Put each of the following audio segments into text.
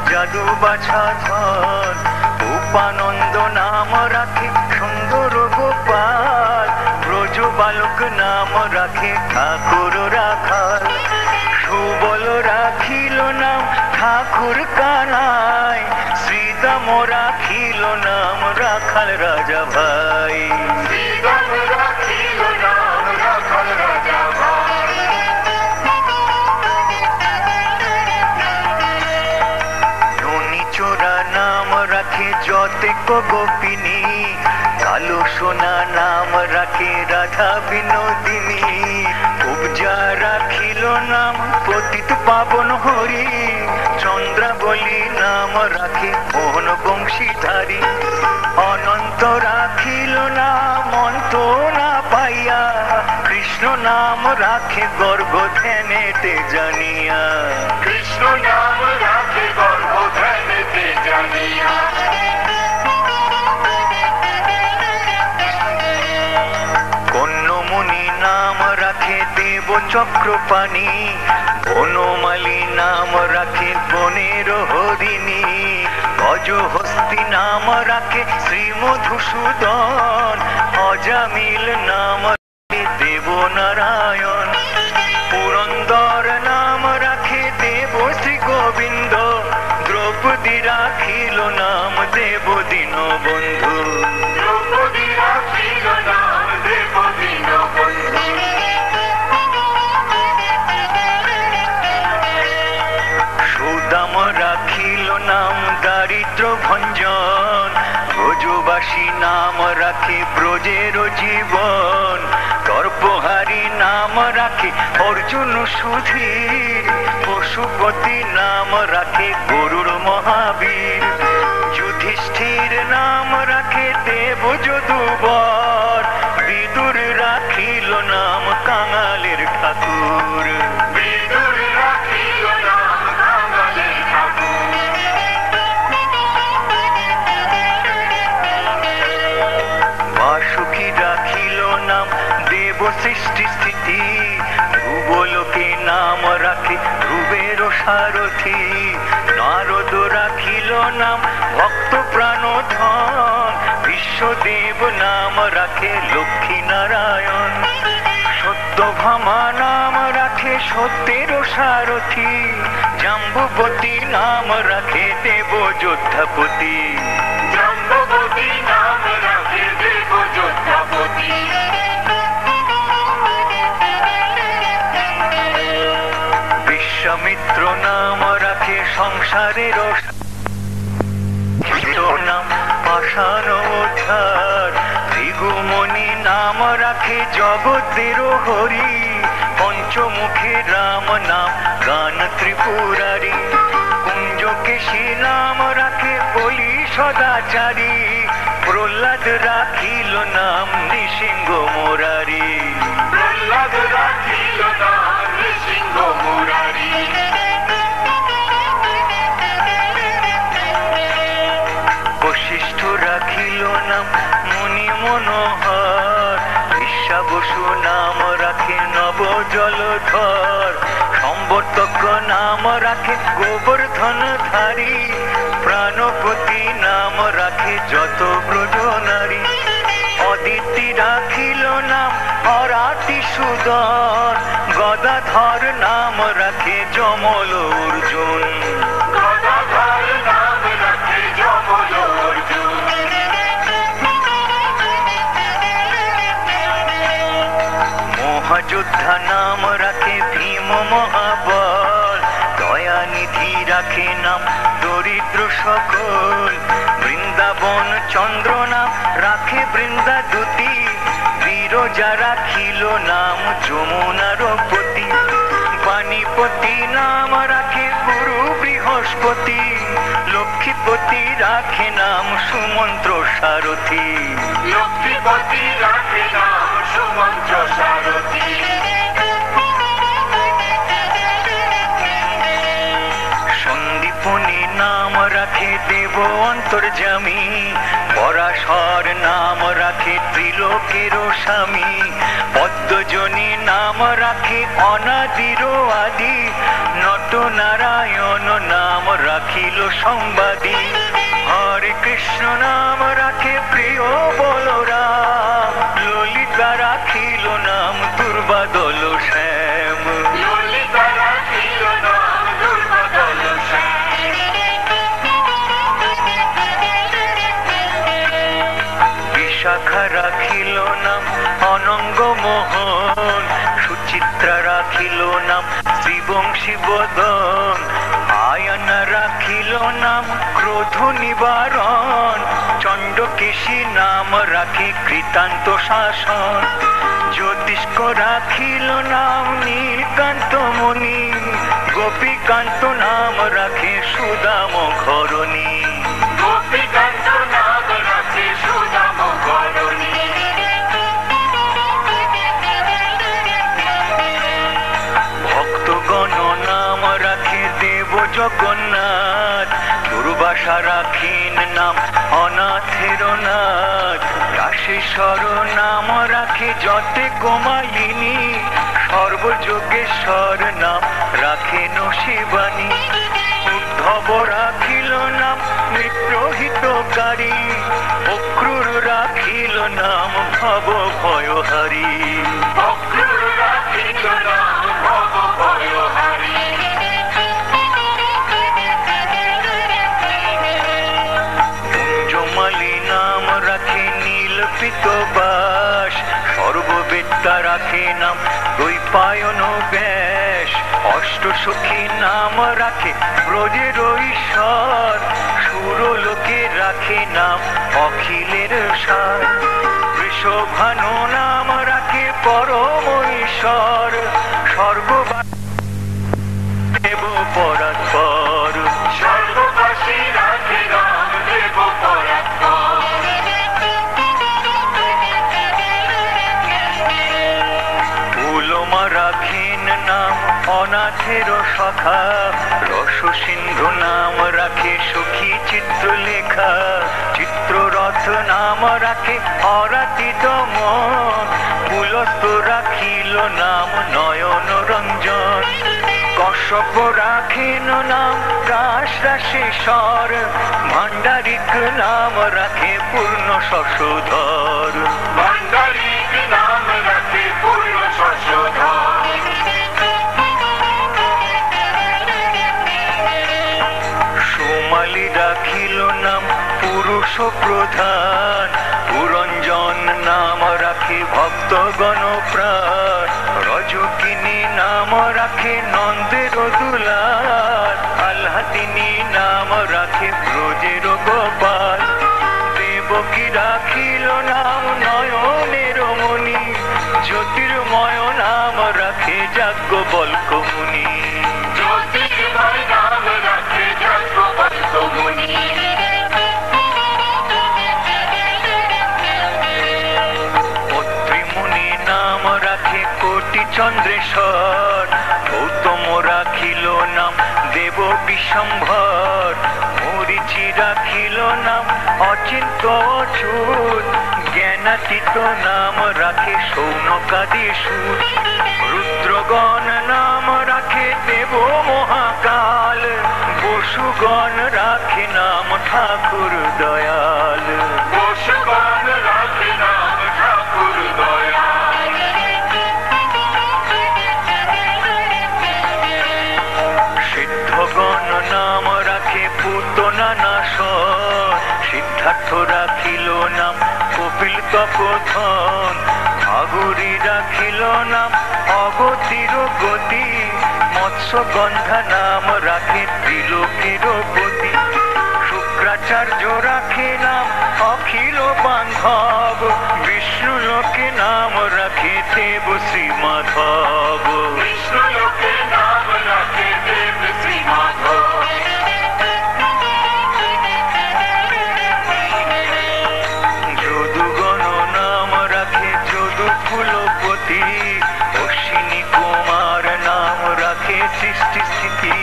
जादू बाछाधर उपानंद नाम राखे सुंदर गोपाल ब्रज बालक नाम राखे ठाकुर राखाल सुबल राखिल नाम ठाकुर कानाई श्रीदाम राखिल नाम राखाल राजा भाई श्रीदाम राखिल नाम राखाल राजा भाई नाम रखे जोते को गोपिनी कालो सोना नाम रखे राधा विनोदिनी उपजा राखिलो नाम पतित पावन हरि चंद्रावली नाम रखे मोहन बंशीधारी अनंत राखिलो नाम अंत ना पाइया कृष्ण नाम राखे गर्भ ध्यानेते जानिया कृष्ण नाम राखे गर्भ ध्यानेते जानिया कन्नमुनि नाम राखे देव चक्रपाणी बनमाली नाम राखे बनेर हरिणी गजहस्ती नाम राखे श्री मधुसूदन अजामिल नाम देव नारायण पुरंदर नाम राखे देव श्री गोविंद द्रौपदी राखिल नाम देव दीन बंधु द्रौपदी राखिल नाम देव दीन बंधु सुदाम राखिल नाम दारिद्र भंजन ब्रजबासी नाम राखे ब्रजेर जीवन तर्पहारी नाम राखे अर्जुन सुधीर पशुपति नाम राखे गरुड़ महावीर युधिष्ठिर नाम राखे देव यदुवर विदुर राखिल नाम कांगालेर ठाकुर विदुर राखिल नाम कांगालेर ठाकुर वासुकी राखिल नाम देव सृष्टि स्थिति ध्रुवलोके नाम राखे ध्रुवेर सारथी नारद राखिल नाम भक्त प्राणधन विश्वदेव नाम राखे लक्ष्मी नारायण सत्यभामा नाम राखे सत्येर सारथी जाम्बुवती नाम राखे देव योद्धापति जाम्बुवती नाम राखे देव योद्धापति विश्वामित्र नाम राखे संसारेर नाम पाषाण उद्धार भृगुमुनि नाम राखे जगतेर हरि पंचमुखे राम नाम गान त्रिपुरारी कुंजकेशी नाम राखे बलि सदाचारी प्रह्लाद राखिल नाम नृसिंह मुरारी प्रह्लाद राखिल नाम नृसिंह मुरारी वशिष्ठ राखिल नाम मुनि मनोहर ईशा बसु नाम राखे नव जलधर संवर्तक नाम राखे गोवर्धन धारी प्राणपति नाम राखे जत ब्रज नारी अदिति राखिल नाम हराति सुदन गदाधर नाम राखे जमल अर्जुन गदाधर नाम राखे जमल अर्जुन महायोद्धा नाम राखे भीम महाबल दयानिधि राखे नाम दरिद्र सकल শ্রাবণ চন্দ্র নাম রাখে বৃন্দাদূতি, বিরজা রাখিল নাম যমুনার পতি, বাণীপতি নাম রাখে গুরু বৃহস্পতি, লক্ষ্মীপতি রাখে নাম সুমন্ত্র সারথি, লক্ষ্মীপতি রাখে নাম সুমন্ত্র সারথি। সন্দীপনী নাম রাখে দেব অন্তর্যামী, পরাশর নাম রাখে ত্রিলোকের স্বামী, পদ্মজনী নাম রাখে অনাদির আদি, নট নারায়ণ নাম রাখিল সংবাদী, হরে কৃষ্ণ নাম রাখে প্রিয় বলরাম, ললিতা রাখিল নাম দুর্বাদল শ্যাম, ললিতা রাখিল নাম দুর্বাদল শ্যাম। বিশাখা রাখিল নাম অনঙ্গ মোহন, সুচিত্রা রাখিল নাম শ্রীবংশী বদন, আয়না রাখিল নাম ক্রোধ নিবারণ, চণ্ডকেশী নাম রাখে কৃতান্ত শাসন, জ্যোতিষ্ক রাখিল নাম নীলকান্ত মুনি, গোপীকান্ত নাম রাখে সুদাম ঘরণী, গোপীকান্ত নাম রাখে সুদাম ঘরণী। ভক্তগণ নাম রাখে দেব জগন্নাথ, দুর্বাসা রাখিন নাম অনাথের নাথ, রাশেশ্বর নাম রাখে যতে গোমালিনী, সর্বযোগেশ্বর নাম রাখেন শিবানী, উদ্ধব রাখিল নাম মিত্রহিতকারী, অক্রূর রাখিল নাম ভব ভয়হারী, অক্রূর রাখিল নাম ভব ভয়হারী। কুঞ্জমালী নাম রাখে নীলপিত বাস, সর্ববেত্তা রাখে নাম দ্বৈপায়ন ব্যাস, অষ্টসখী নাম রাখে ব্রজের ঈশ্বর, সুরলোকে রাখে নাম অখিলের সার, বৃষভানু নাম রাখে পরম ঈশ্বর, স্বর্গবাস দেব পরাৎপর, স্বর্গবাসী রাখে নাম দেব পরাৎপর। ফুলমা রাখেন নাম অনাথের সখা, রস সিন্ধু নাম রাখে সখী চিত্রলেখা, চিত্ররথ নাম রাখে অরাতিত মন, পুলস্ত রাখিল নাম নয়ন রঞ্জন, কশ্যপ রাখেন নাম রাস রাশেশ্বর, ভাণ্ডারিক নাম রাখে পূর্ণ শশধর, ভাণ্ডারিক নাম রাখে পূর্ণ শশধর। সোমালি রাখিল নাম পুরুষ প্রধান, পুরঞ্জন নাম রাখে ভক্তগণ প্রাণ, রজকিনী নাম রাখে নন্দের দুলাল, আহ্লাদিনী নাম রাখে ব্রজের গোপাল, দেবকী রাখিল নাম নয়নের মণি, জ্যোতির্ময় নাম রাখে যাজ্ঞবল্ক্য মুনি, জ্যোতির্ময় নাম রাখে যাজ্ঞবল্ক্য মুনি। অত্রিমুনি নাম রাখে কোটি চন্দ্রেশ্বর, গৌতম রাখিল নাম দেব বিশ্বম্ভর, মরিচি রাখিল নাম অচিন্ত অচ্যুত, জ্ঞানাতীত নাম রাখে সৌনকাদি সুত, রুদ্রগণ নাম রাখে দেব মহাকাল, বসুগণ রাখে নাম ঠাকুর দয়াল, বসুগণ রাখে নাম ঠাকুর দয়াল। সিদ্ধগণ নাম রাখে পুতনা নাশন, সিদ্ধার্থ রাখিল নাম কপিল তপোধন, ভাগুরী রাখিল নাম অগতির গতি, মৎস্যগন্ধা নাম রাখে ত্রিলোকের পতি, শুক্রাচার্য আচার্য রাখে নাম অখিল বান্ধব, বিষ্ণু লোকে নাম রাখে দেব শ্রী মাধব। বিষ্ণু লোকে নাম রাখে দেব শ্রী মাধব। যদুগণ নাম রাখে যদু কুলপতি, অশ্বিনী কুমার নাম রাখে সৃষ্টি স্থিতি,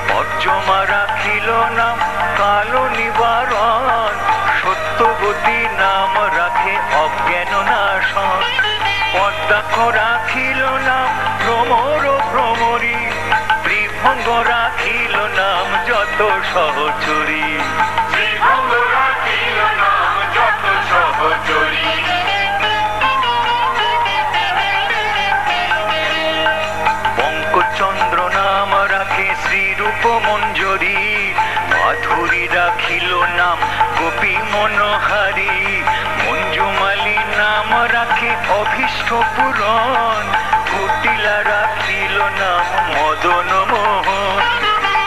পর্যমা রাখিল নাম কালো নিবারণ, সত্যবতী নাম রাখে অজ্ঞান নাশন, পদ্মাক্ষ রাখিল নাম ভ্রমর ভ্রমরী, ত্রিভঙ্গ রাখিল নাম যত সহচরী। ত্রিভঙ্গ রাখিল নাম যত সহচরী। পঙ্কজচন্দ্র নাম রাখে শ্রীরূপ মঞ্জরী, মাধুরী রাখিল নাম গোপী মনোহারী, মঞ্জুমালী নাম রাখে অভীষ্ট পূরণ, কুটিলা রাখিল নাম মদন মোহন,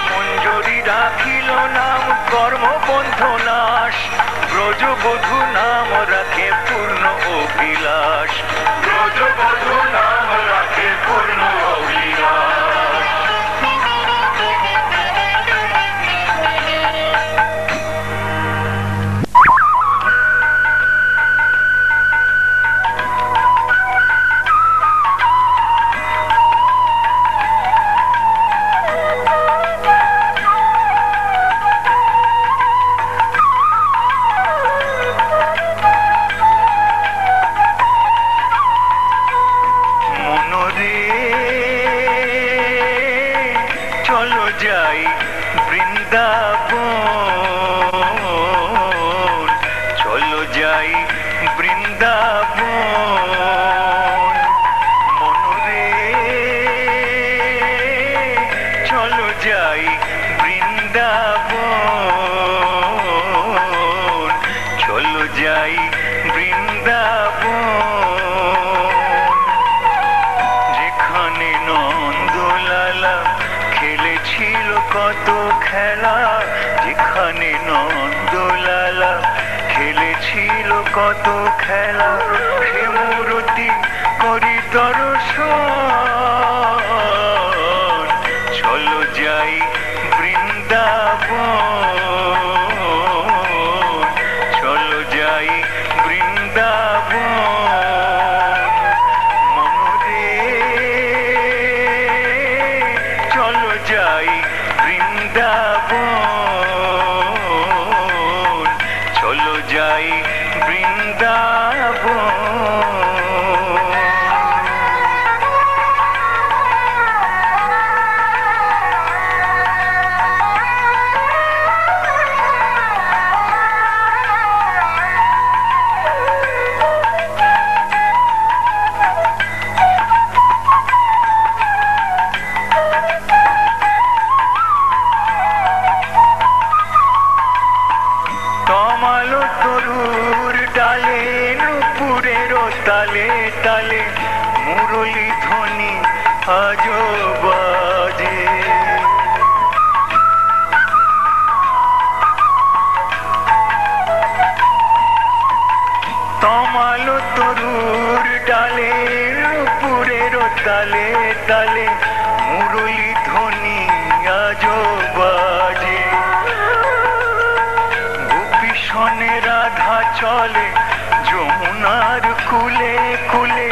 মঞ্জরী রাখিল নাম কর্মবন্ধ নাশ, ব্রজবধূ নাম রাখে পূর্ণ অভিলাষ। ব্রজবধূ নাম রাখে পূর্ণ অভিলাষ। মনরে চলো যাই বৃন্দাবন, চলো যাই বৃন্দাবন, মনরে চলো যাই বৃন্দাবন, চলো যাই বৃন্দাবন, যেখানে নন্দলালা খেলেছিল কত খেলা, যেখানে নন্দলালা খেলেছিল কত খেলা, সে মূর্তি করি দর্শন, চলো যাই বৃন্দাবন, চলো যাই বৃন্দাবন, মনরে চলো যাই বৃন্দাবন, চলো যাই বৃন্দাবন। তমালো তরুর ডালে নুপুরের তালে তালে মুরলী ধ্বনি আজো বাজে, তমালো তরুর ডালে নুপুরের তালে তালে মুরলী ধ্বনি আজো বাজে, গোপীশনে রাধা চলে যমুনার কুলে কুলে,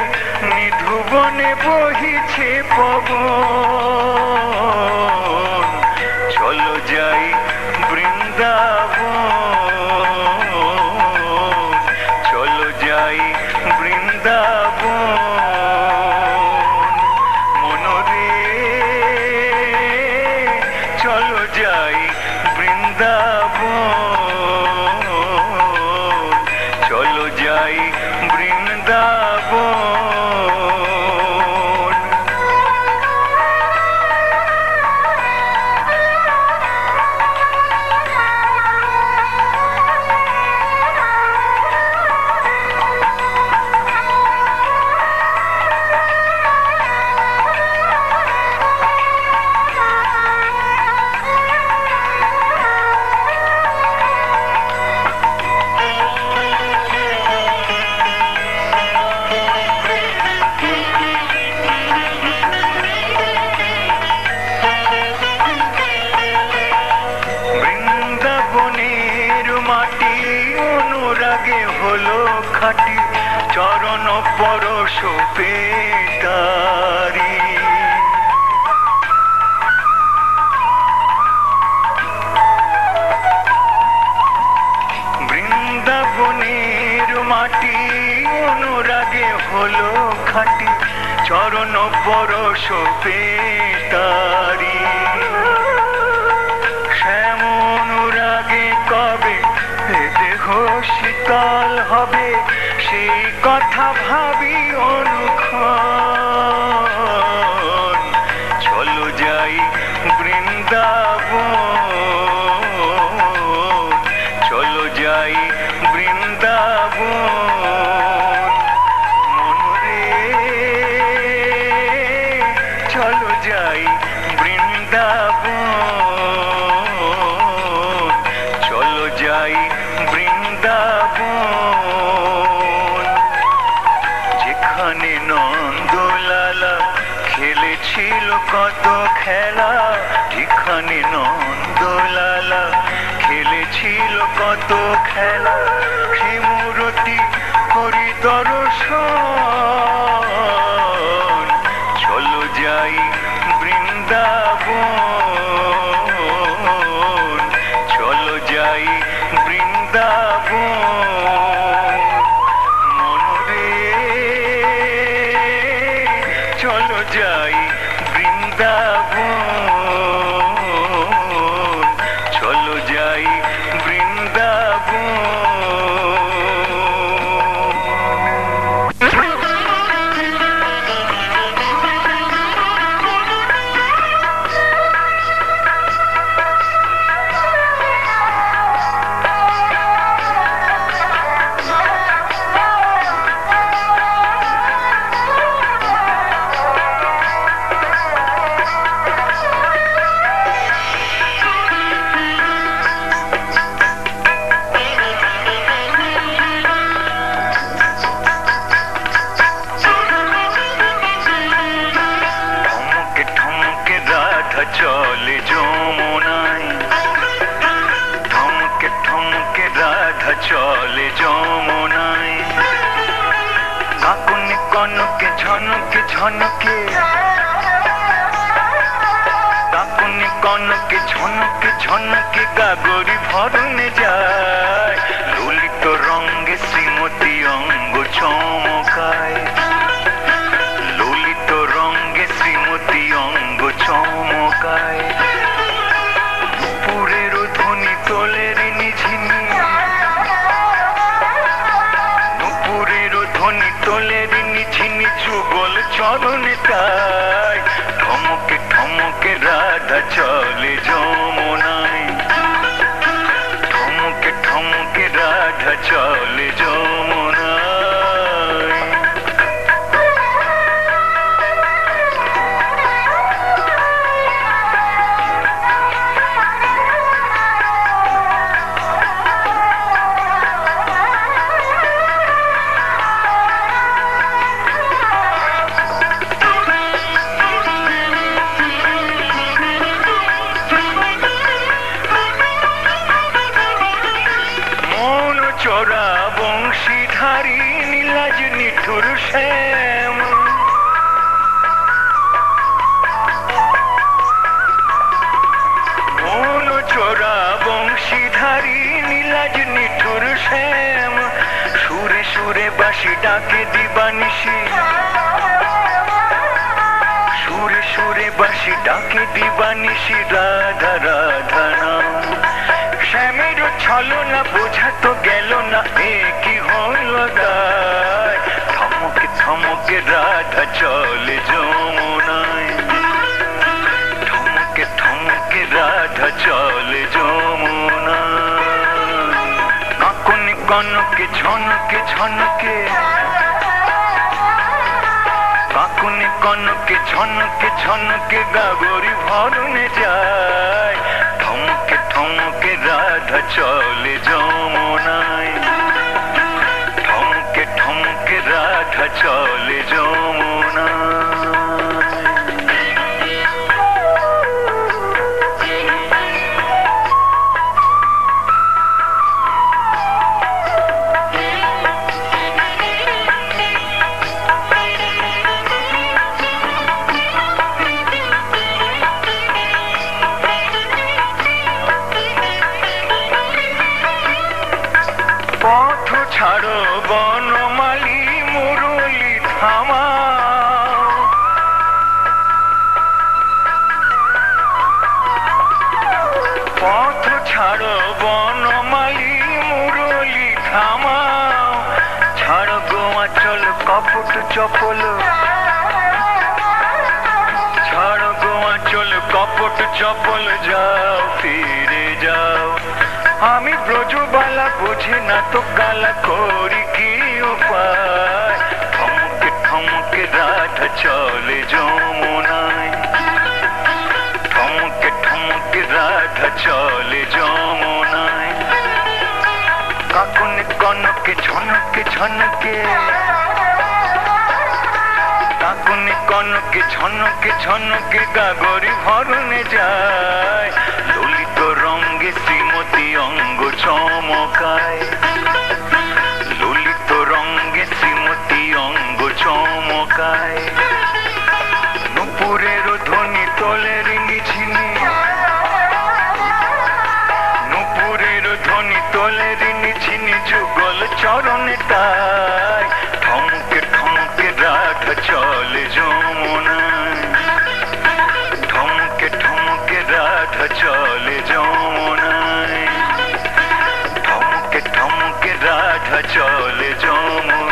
নিধুবনে বহিছে পবন, চলো যাই বৃন্দাবন, চলো যাই বৃন্দাবন, মনরে চলো যাই বৃন্দাবন, চলো যাই বৃন্দাবন। অনুরাগে হলো খাঁটি চরণ পরশ পেতারি। বৃন্দাবনের মাটি অনুরাগে হলো খাঁটি চরণ পরশ পেতারি। শ্যাম অনুরাগে কবে এ দেহ শীতল হবে সেই কথা ভাবি অনুক্ষণ। চলো যাই বৃন্দাবন, চলো যাই বৃন্দাবন। মনরে চলো যাই বৃন্দাবন, চলো যাই বৃন্দাবন। যেখানে নন্দলালা খেলেছিল কত খেলা, যেখানে নন্দলালা খেলেছিল কত খেলা, সে মূরতি করি দর্শন। চলো যাই বৃন্দাবন, চলো যাই বৃন্দাবন। মনরে চলো যাই বৃন্দাবন, চলো যাই বৃন্দাবন। চলে যমুনায়, থমকে থমকে রাধা চলে যমুনায়। কাকুনি কনকে ঝনকে ঝনকে, কাকুনি কনকে ঝনকে ঝনকে গাগরি ভরণে যায়। ললিত রঙ্গে শ্রীমতী অঙ্গ চমকায়, ললিত রঙ্গে শ্রীমতী অঙ্গ চমকায়। নুপুরের ধ্বনি তোলের নিঝিনি, নুপুরের ধ্বনি তোলের নিঝিনি যুগল চরণে তাই। ঠমকে ঠমকে রাধা চলে যমুনায়, ঠমকে ঠমকে রাধা চলে যমুনায়। চোরা বংশীধারী নীলাজ নিঠুর শ্যাম, মন চোরা বংশীধারী নীলাজ নিঠুর শ্যাম। সুরে সুরে বাঁশি ডাকে দিবানিশি, সুরে সুরে বাঁশি ডাকে দিবানিশি রাধা রাধা নাম। শ্যামের ছলনা বোঝাতো গেল না এ কি হল গায়। থমকে থমকে রাধা চলে যমুনায়, থমকে থমকে রাধা চলে যমুনায়। কাকুনি কনকে ঝনকে ঝনকে, কাকুনি কনকে ঝনকে ঝনকে গাগরি ভরণে যায়। থমকে থমকে রাধা চলে যমুনায়, থমকে থমকে রাধা চলে যমুনায়। ছাড়ো বনমালী মুরলি থামাও, পথ ছাড়ো বনমালী মুরলি থামাও, ছাড়ো গোয়াচল কপট চপল, ছাড়ো গোয়াচল কপট চপল, যাও ফিরে যাও। আমি ব্রজবালা বুঝি না তো গালা করি কি উপায়, থমকে থমকে রাধা চলে যমুনায়, থমকে থমকে রাধা চলে যমুনায়। কাকুন কনকে ঝনকে ঝনকে, কাকুন কনকে ঝনকে ঝনকে গাগরি ভরণে যায়, ললিত রঙ্গে শ্রীমতী অঙ্গ চমকায়, ললিত রঙ্গে শ্রীমতী অঙ্গ চমকায়। নুপুরের ধ্বনি তোলে রিঙি ঝিনি, নুপুরের ধ্বনি তোলে রিঙি ঝিনি, যুগল চরণে তাই, থমকে থমকে রাধা চলে যমুনায়, থমকে থমকে রাধা চলে যমুনায়, থমকে থমকে রাধা চলে যমুনায়।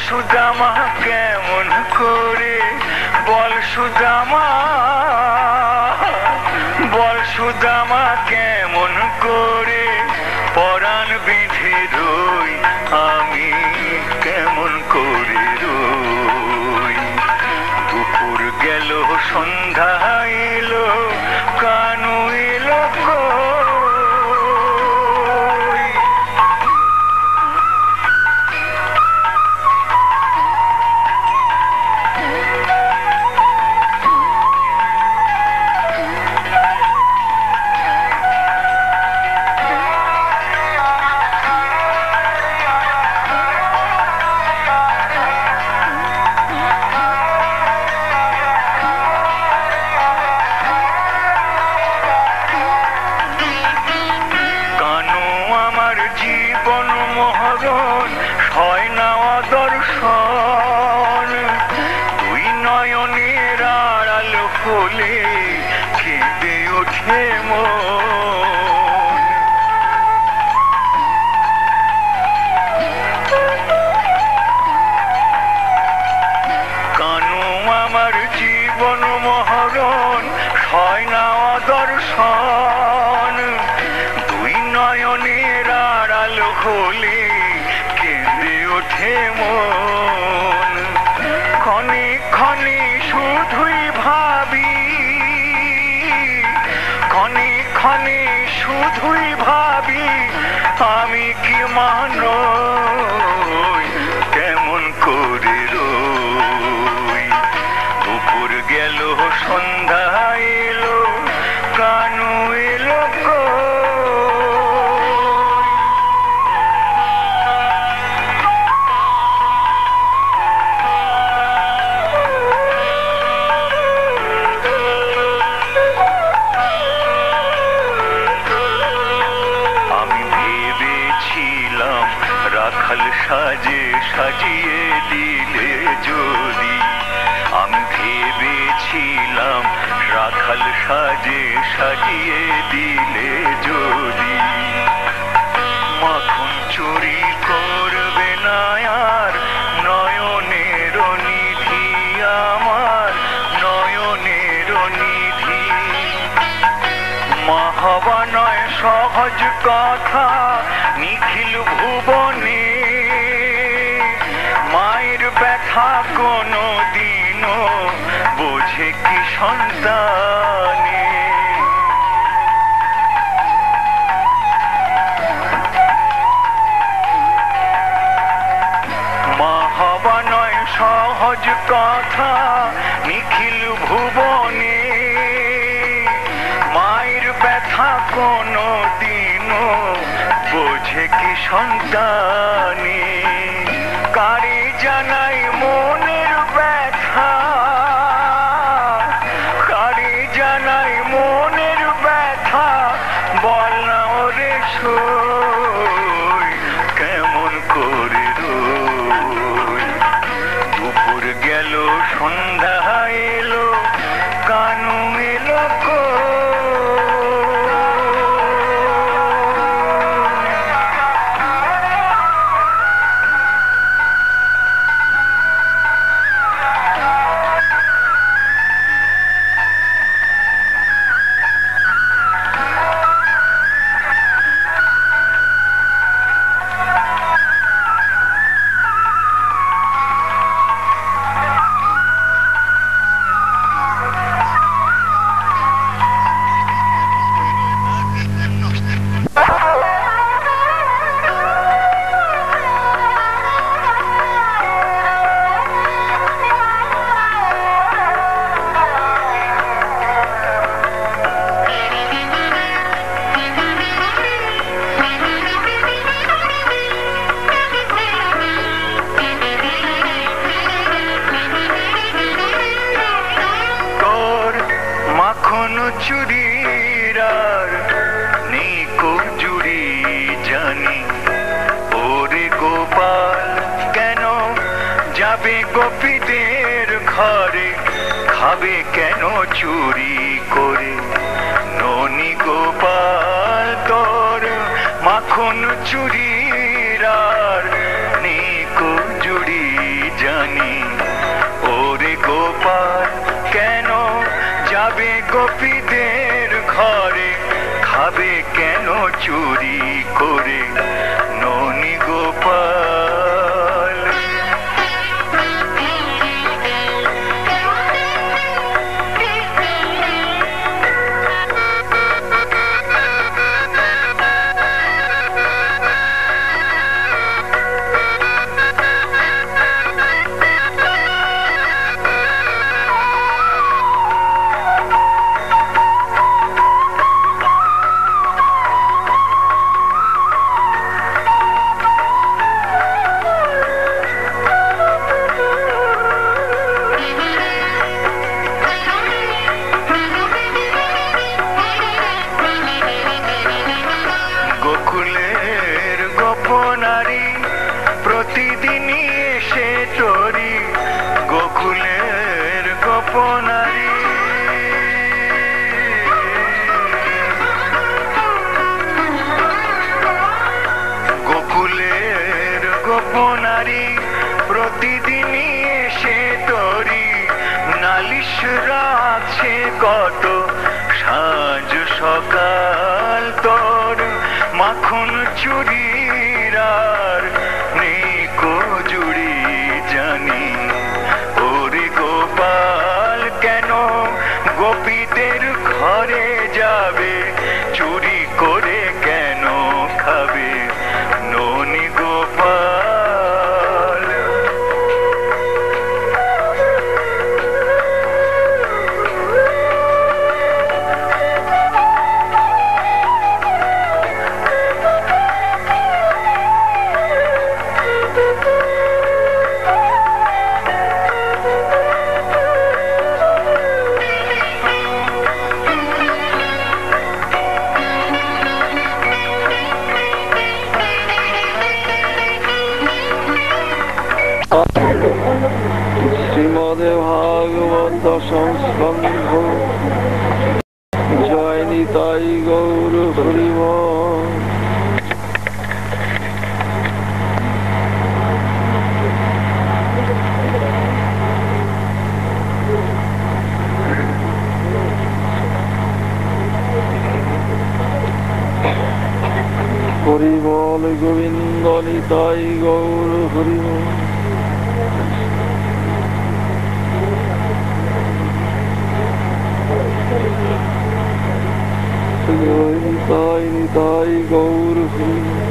সুদামা কেমন করে, বল সুদামা, বল সুদামা কেমন করে, পরাণ বিধে রই আমি কেমন করে রই। দুপুর গেল সন্ধ্যা এলো, কানু এলো কই। জীবন মহরণ হয় না দর্শন, দুই নয়নের আড়াল হলে কেঁদে ওঠে মন। কানু আমার জীবন মহরণ হয় না দর্শন, দুই নয়নের আড়াল হলে কেঁদে ওঠে মন। ক্ষণে ক্ষণে শুধুই ভাবি, ক্ষণে ক্ষণে শুধুই ভাবি, আমি কি মানই কেমন করে রই। দুপুর গেল সন্ধ্যা এলো, কানু এলো রাখাল সাজে সাজিয়ে দিলে যদি, আমি ভেবেছিলাম রাখাল সাজে সাজিয়ে দিলে যদি, মাখন চুরি করবে না হওয়া নয় সহজ কথা নিখিল ভুবনে, মায়ের ব্যথা কোনো দিনও বোঝে কি সন্তানে। মা হওয়া নয় সহজ কথা নিখিল ভুবনে, মায়ের ব্যথা কোনো দিনও বোঝে কি সন্তানে। কারে জানাই মনের ব্যথা, কারে জানাই মনের ব্যথা, বল না ওরে সই কেমন করে রই। দুপুর গেল সন্ধ্যা এলো কানু এলো চুরির আর নেই কো জুড়ি জানি। ওরে গোপাল কেন যাবে গোপীদের ঘরে, খাবে কেন চুরি করে ননি গোপাল। তোর মাখন চুরির আর নেই কো জুড়ি জানি। ওরে গোপাল কেন যাবে গোপীদের ঘরে, খাবে কেন চুরি করে ননি গোপাল। প্রতিদিনই এসে তোরি গোকুলের গোপনারী। গোকুলের গোপনারী প্রতিদিনই এসে তোরি নালিশ রাখছে কত সাঁঝ সকাল। তোর মাখন চুরির আর নেই কো জুড়ি জানি। ওরে গোপাল কেন গোপীদের ঘরে যাবে, চুরি করে কেন খাবে ননি গোপাল। শ্রীমদে ভাগবত সংস্কন্ধ জয় নিতাই গৌর হরিবল। নিতাই গৌর হরি বল। জয় নিতাই নিতাই গৌর হরি বল।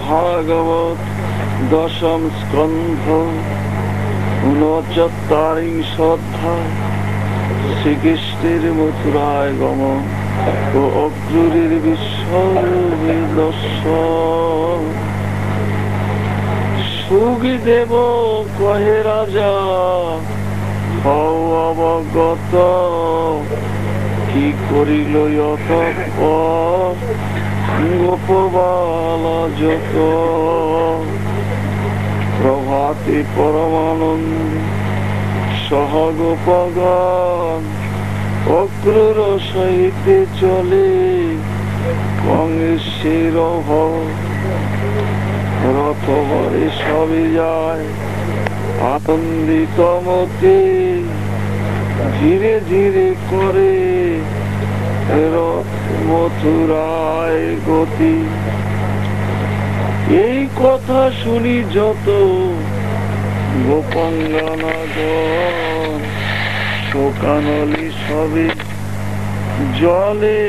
ভাগবত দশম স্কন্ধ 69 অধ্যায়। শ্রীকৃষ্ণের মথুরায় গমন ও অক্রূরের বিশ্বরূপে দর্শন। সুখদেব কহে রাজা হও অবগত, কি করিল অতঃপর গোপবাল যত। প্রভাতে পরমানন্দে সহ গোপগণ অক্রূর সহিতে চলে কংসের রথবরে সবে যায় আনন্দিত মতে। ধীরে ধীরে করে রথ মথুরায় গতি। এই কথা শুনি যত গোপাঙ্গনাগণ শোকানলি সবে জলে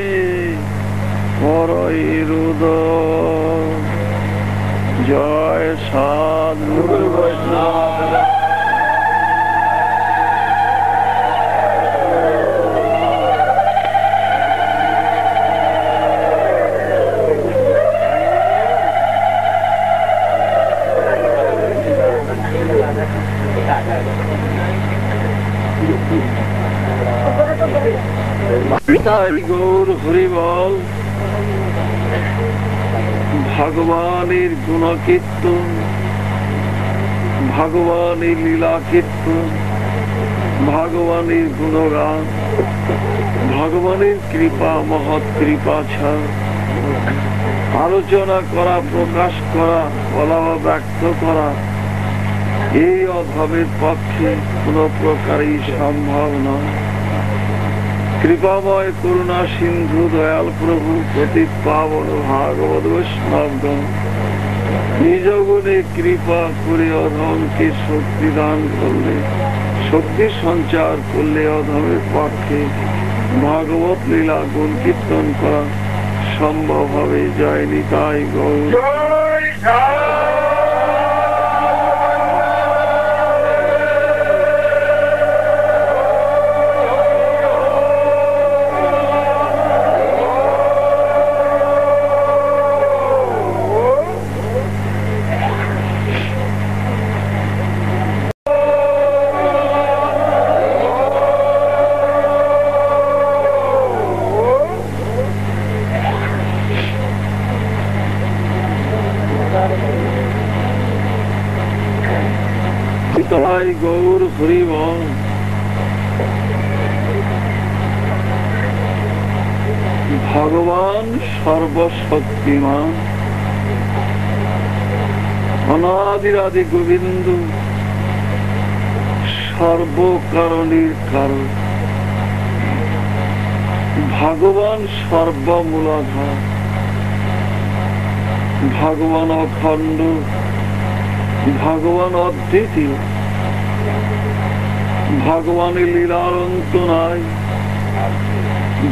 পরয় রুদন। জয় সাধু বৈষ্ণব। গৌর হরি বল। ভগবানের গুণকীর্তন, ভগবানের লীলা কীর্তন, ভগবানের গুণগান, ভগবানের কৃপা মহৎ কৃপা ছাড় আলোচনা করা, প্রকাশ করা, বলা বা ব্যক্ত করা এই অধমের পক্ষে কোন প্রকারই সম্ভব নয়। কৃপাময় করুণা সিন্ধু দয়াল প্রভু পতিত পাবন ভাগবত বৈষ্ণবগণ নিজ গুণে কৃপা করে অধমকে শক্তি দান করলে, শক্তি সঞ্চার করলে অধমের পক্ষে ভাগবত লীলা গুণ কীর্তন করা সম্ভব হবে। জয় নিতাই গৌর। গৌর হরি বল। ভগবান সর্বশক্তিমান, অনাদিরাদি গোবিন্দ, সর্বকারণের কারণ। ভগবান সর্বমূলাধার, ভগবান অখণ্ড, ভগবান অদ্বিতীয়। ভগবানের লীলার অন্ত নাই,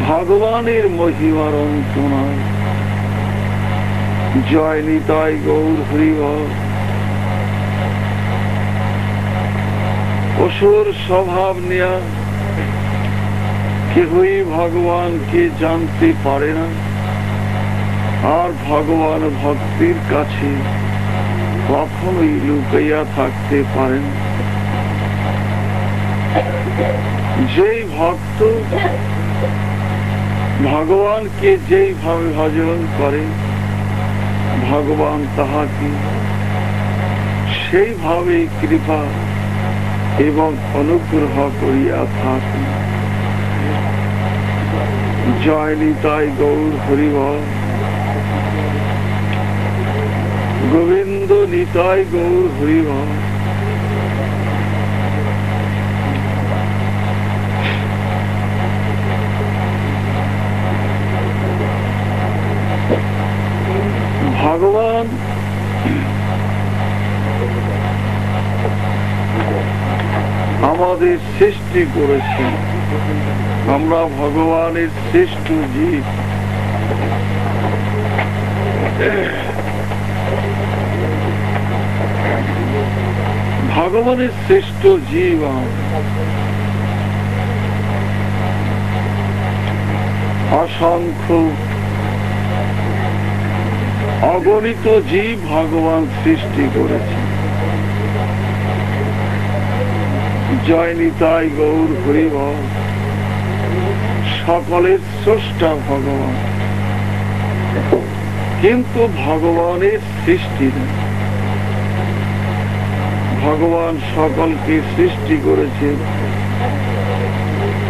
ভগবানের মহিমার অন্ত নাই। জয় নিতাই গৌর হরি বল। অসুর স্বভাব নিয়া কেহই ভগবানকে জানতে পারে না, আর ভগবান ভক্তির কাছে কখনোই লুকাইয়া থাকতে পারেন। যেই ভক্ত ভগবানকে যেইভাবে ভজন করে ভগবান তাহাকে সেইভাবে কৃপা এবং অনুগ্রহ করিয়া থাকেন। জয় নিতাই গৌর হরিবল। গোবিন্দ নিতাই গৌর হরিবল। ভগবান আমাদের সৃষ্টি করেছেন, আমরা ভগবানের শ্রেষ্ঠ জীব। ভগবানের শ্রেষ্ঠ জীব অসংখ্য অগণিত জীব ভগবান সৃষ্টি করেছে। জয় নিতাই গৌর হরিবল। সকলের স্রষ্টা ভগবান, কিন্তু ভগবানের সৃষ্টি নেই। ভগবান সকলকে সৃষ্টি করেছে,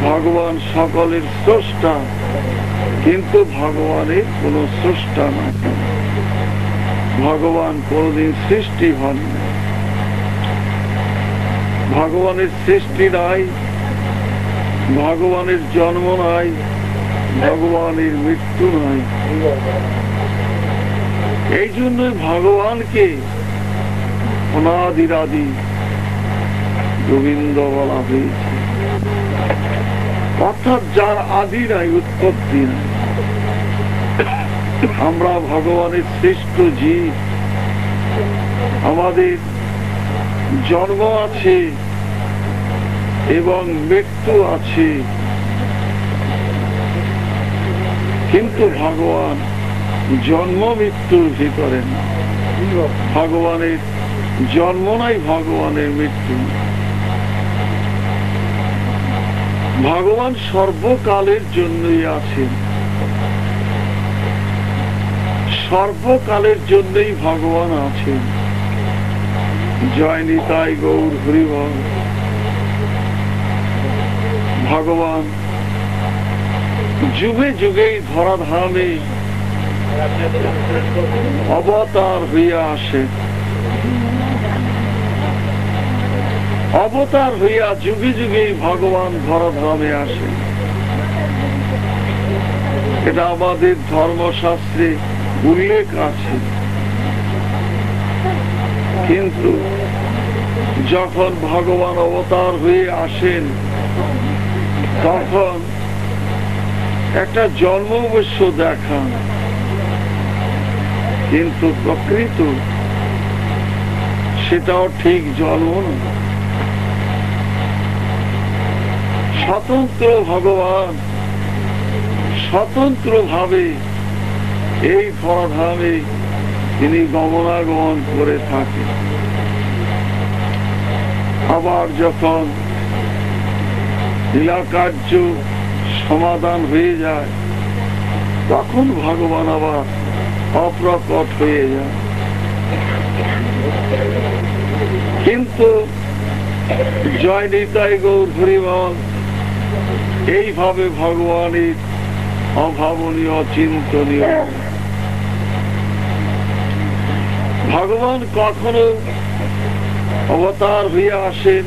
ভগবান সকলের স্রষ্টা, কিন্তু ভগবানের কোন স্রষ্টা নয়। ভগবান কোনদিন সৃষ্টি হন না। ভগবানের সৃষ্টি নাই, ভগবানের জন্ম নাই, ভগবানের মৃত্যু নাই। এই জন্যই ভগবানকে অনাদিরাদি গোবিন্দ বলা হয়েছে, অর্থাৎ যার আদি নাই, উৎপত্তি নাই। আমরা ভগবানের শ্রেষ্ঠ জীব, আমাদের জন্ম আছে এবং মৃত্যু আছে, কিন্তু ভগবান জন্ম মৃত্যুর ভিতরে না। ভগবানের জন্ম নাই, ভগবানের মৃত্যু। ভগবান সর্বকালের জন্যই আছেন, সর্বকালের জন্যই ভগবান আছেন। জয় নিতাই গৌর হরিবল। ভগবান যুগে যুগেই ধরাধামে অবতার হইয়া আসে, অবতার হইয়া যুগে যুগেই ভগবান ধরাধামে আসে। এটা আমাদের ধর্মশাস্ত্রে উল্লেখ আছে। কিন্তু যখন ভগবান অবতার হয়ে আসেন তখন একটা জন্ম অবশ্য দেখান, কিন্তু প্রকৃত সেটাও ঠিক জন্ম না। স্বতন্ত্র ভগবান স্বতন্ত্র ভাবে এই ধরাধামে তিনি গমনাগমন করে থাকেন। আবার যখন লীলাকার্য সমাধান হয়ে যায় তখন ভগবান আবার অপ্রকট হয়ে যায়। কিন্তু জয় নিতাই গৌর হরিবল, এইভাবে ভগবানের অভাবনীয় চিন্তনীয়। ভগবান কখনো অবতার হয়ে আসেন,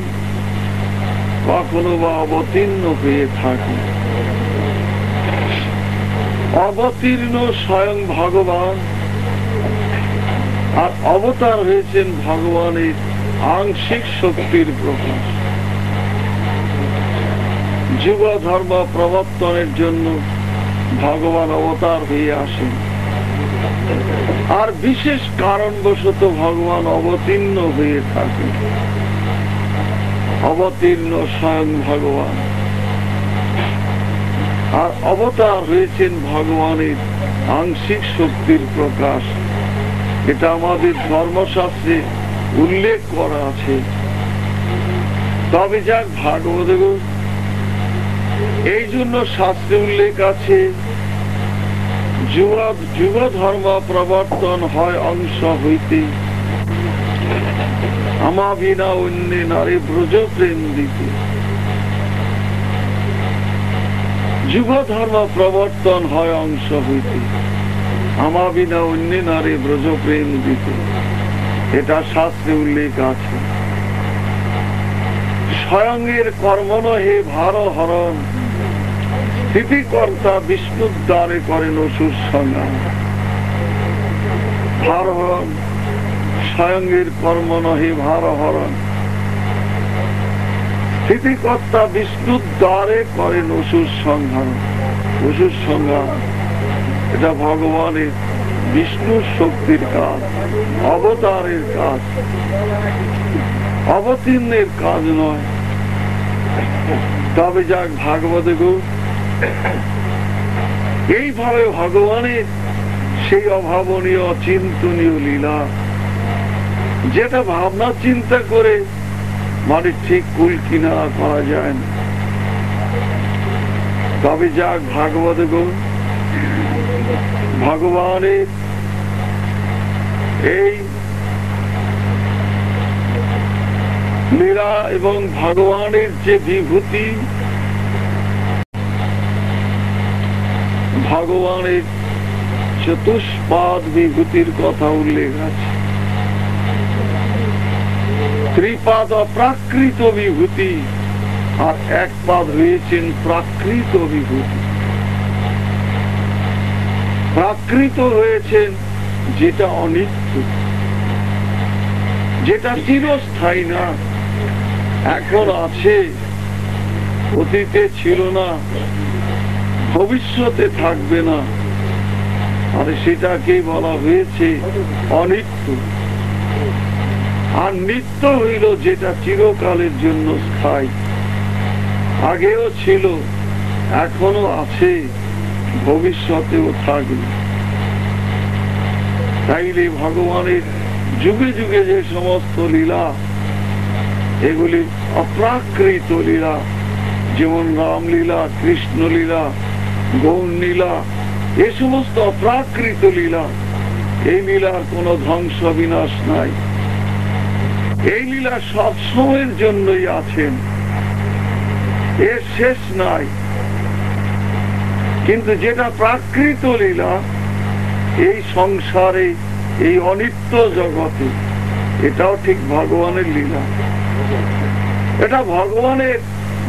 কখনো বা অবতীর্ণ হয়ে থাকেন। অবতীর্ণ স্বয়ং ভগবান, আর অবতার হয়েছেন ভগবানের আংশিক শক্তির প্রকাশ। যুগ ধর্ম প্রবর্তনের জন্য ভগবান অবতার হয়ে আসেন, আর বিশেষ কারণবশত ভগবান অবতীর্ণ হয়ে থাকেন। অবতীর্ণ স্বয়ং ভগবান, আর অবতার হয়েছেন ভগবানের আংশিক শক্তির প্রকাশ। এটা আমাদের ধর্মশাস্ত্রে উল্লেখ করা আছে। তবে যাক, ভাগবত এই জন্য শাস্ত্রে উল্লেখ আছে যুগ ধর্ম প্রবর্তন হয় অংশ হইতে, আমা বিনা অন্য নারী ব্রজ প্রেম দিতে। যুগ ধর্ম প্রবর্তন হয় অংশ হইতে, আমা বিনা অন্য নারী ব্রজ প্রেম দিতে। এটা শাস্ত্রে উল্লেখ আছে। স্বয়ংয়ের কর্ম নহে ভার হরণ, স্থিতিকর্তা বিষ্ণুর দ্বারে করেন অসুর সংগ্রাম। ভার হরণ, স্বয়ংয়ের কর্ম নহে ভার হরণ, স্থিতিকর্তা বিষ্ণুর দ্বারে করেন অসুর সংহার। অসুর সংগ্রাম এটা ভগবানের বিষ্ণুর শক্তির কাজ, অবতারের কাজ, অবতীর্ণের কাজ নয়। তবে যাক ভাগবত গো, এইভাবে ভগবানের সেই অভাবনীয় অচিন্তনীয় লীলা, যেটা ভাবনা চিন্তা করে মানে ঠিক কুল কিনারা করা যায় না। তবে যাক ভাগবত গো, ভগবানের এই লীলা এবং ভগবানের যে বিভূতি, ভগবানের চতুষ্পাদ বিভূতির কথা উল্লেখ আছে। ত্রিপাদ অপ্রাকৃত বিভূতি, আর এক পাদ হয়েছেন প্রাকৃত বিভূতি। প্রাকৃত হয়েছেন যেটা অনিত্য, যেটা চিরস্থায়ী না, এখন আছে, অতীতে ছিল না, ভবিষ্যতে থাকবে না, আর সেটাকে বলা হয়েছে অনিত্য। আর নিত্য হইল যেটা চিরকালের জন্য স্থায়ী, আগেও ছিল, এখনো আছে, ভবিষ্যতেও থাকবে। তাইলে ভগবানের যুগে যুগে যে সমস্ত লীলা, এগুলি অপ্রাকৃত লীলা, যেমন রামলীলা, কৃষ্ণ লীলা, গৌর লীলা, এ সমস্ত অপ্রাকৃত লীলা। এই লীলার কোন ধ্বংস বিনাশ নাই, এই লীলা সব সময়ের জন্যই আছেন, এর শেষ নাই। কিন্তু যেটা প্রাকৃত লীলা, এই সংসারে, এই অনিত্য জগতে, এটাও ঠিক ভগবানের লীলা। এটা ভগবানের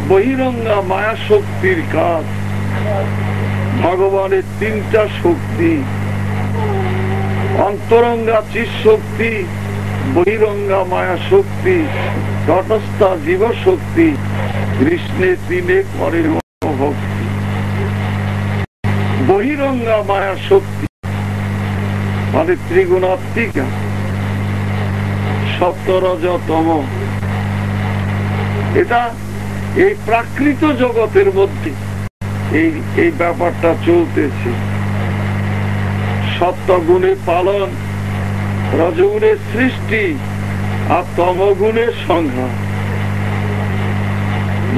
বহিরঙ্গা মায়া শক্তির কাজ। ভগবানের তিনটা শক্তি, অন্তরঙ্গা চিৎ শক্তি, বহিরঙ্গা মায়া শক্তি, তটস্থা জীব শক্তি, কৃষ্ণে তিনে করে ভক্তি। বহিরঙ্গা মায়া শক্তি মানে ত্রিগুণাত্মিকা, সপ্তরজতম। এটা এই প্রাকৃত জগতের মধ্যে এই ব্যাপারটা চলতেছে। সপ্তগুণে পালন, রজগুণের সৃষ্টি, আর তমগুণের সংহার।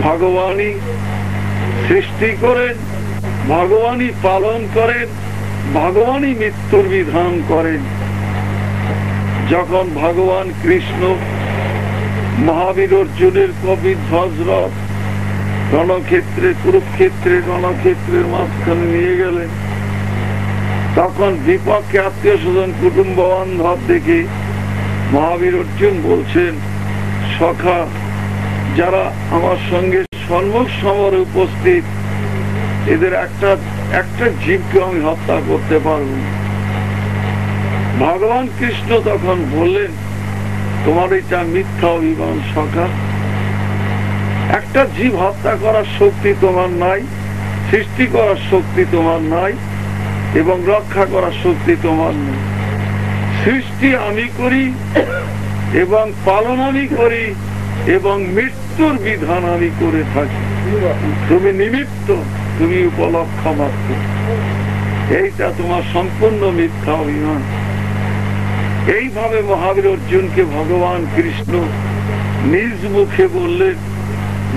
ভগবানই সৃষ্টি করেন, ভগবানই পালন করেন, ভগবানই মৃত্যুর বিধান করেন। যখন ভগবান কৃষ্ণ মহাবীর অর্জুনের কবি ধ্বজরথ রণক্ষেত্রে, কুরুক্ষেত্রে রণক্ষেত্রের মাঝখানে নিয়ে গেলেন, তখন বিপক্ষে আত্মীয় স্বজন কুটুম্ব বান্ধব দেখে মহাবীর অর্জুন বলছেন, সখা, যারা আমার সঙ্গে সম্মুখ সমরে উপস্থিত, এদের একটা জীবকে আমি হত্যা করতে পারব। ভগবান কৃষ্ণ তখন বললেন, তোমার এটা মিথ্যা অভিমান সখা, একটা জীব হত্যা করার শক্তি তোমার নাই, সৃষ্টি করার শক্তি তোমার নাই, এবং রক্ষা করার শক্তি তোমার নেই। সৃষ্টি আমি করি এবং পালন আমি করি এবং মৃত্যুর বিধান আমি করে থাকি, তুমি নিমিত্ত, তুমি উপলক্ষ মাত্র। এইটা তোমার সম্পূর্ণ মিথ্যা অভিমান। এইভাবে মহাবীর অর্জুনকে ভগবান কৃষ্ণ নিজ মুখে বললেন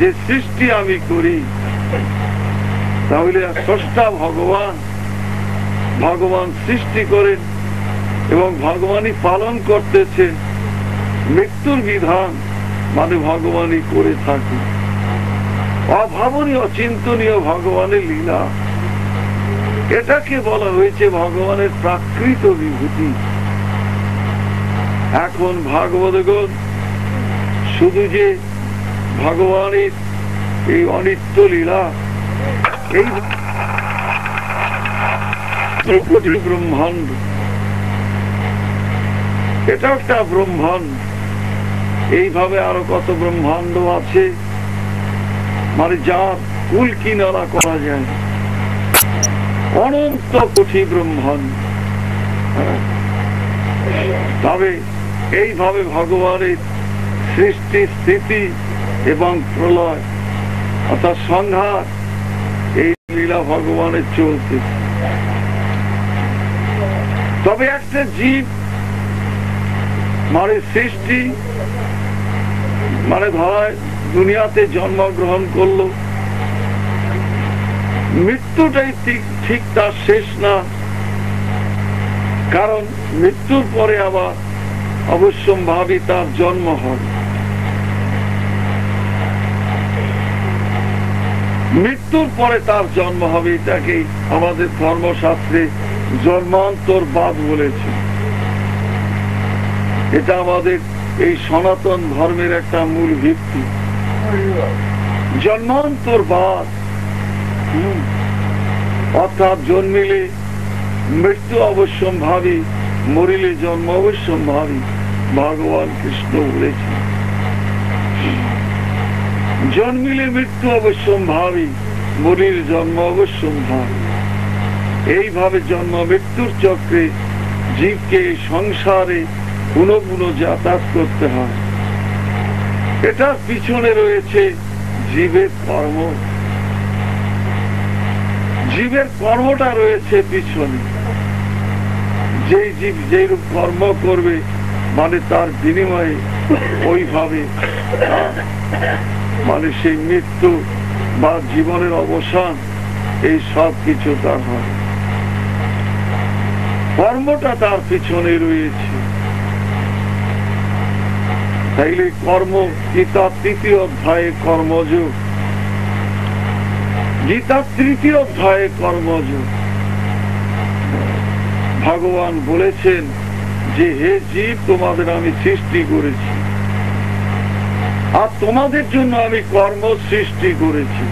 যে সৃষ্টি আমি করি, তাহলে স্রষ্টা ভগবান, ভগবান সৃষ্টি করেন এবং ভগবানই পালন করতেছে। মৃত্যুর বিধান মানে ভগবানই করে থাকে। অভাবনীয় অচিন্তনীয় ভগবানের লীলা, এটাকে বলা হয়েছে ভগবানের প্রাকৃত বিভূতি। এখন ভাগবতগণ শুধু যে ভগবানের এই অনিত্য লীলা, এই ব্রহ্মাণ্ড, এটা একটা ব্রহ্মাণ্ড, এইভাবে আরো কত ব্রহ্মাণ্ড আছে, মানে যার কুল কিনারা করা যায়, অনন্ত কোটি ব্রহ্মাণ্ড। তবে এইভাবে ভগবানের সৃষ্টি, স্থিতি এবং প্রলয় অর্থাৎ সংহার, এই লীলা ভগবানের চলছে। তবে একটা জীব মানে সৃষ্টি, মানে ধরায় দুনিয়াতে জন্মগ্রহণ করলো, মৃত্যুটাই ঠিক তার শেষ না, কারণ মৃত্যুর পরে আবার অবশ্যম্ভাবী তার জন্ম হবে। মৃত্যুর পরে তার জন্ম হবে, এটাকে আমাদের ধর্মশাস্ত্রে জন্মান্তরবাদ বলেছে। এটা আমাদের এই সনাতন ধর্মের একটা মূল ভিত্তি, জন্মান্তরবাদ। অর্থাৎ জন্মিলে মৃত্যু অবশ্যম্ভাবী, মরিলে জন্ম অবশ্যম্ভাবী, ভগবান কৃষ্ণ বলেছেন। জন্মিলে মৃত্যু অবশ্যম্ভাবী, মরিলে জন্ম অবশ্যম্ভাবী। এইভাবে জন্ম মৃত্যুর চক্রে জীবকে সংসারে পুনঃ পুনঃ যাতায়াত করতে হয়। এটার পিছনে রয়েছে জীবের কর্ম, জীবের কর্মটা রয়েছে পিছনে। যেই জীব যেরূপ কর্ম করবে, মানে তার বিনিময়ে ওইভাবে মানে সেই মৃত্যু বা জীবনের অবসান, এই সব কিছু তার হয়। কর্মটা তার পিছনে রয়েছে। তাইলে কর্ম, গীতা ৩য় অধ্যায়ে কর্মযোগ, গীতা ৩য় অধ্যায়ে কর্মযোগ। ভগবান বলেছেন যে হে জীব, তোমাদের আমি সৃষ্টি করেছি, আর তোমাদের জন্য আমি কর্ম সৃষ্টি করেছি।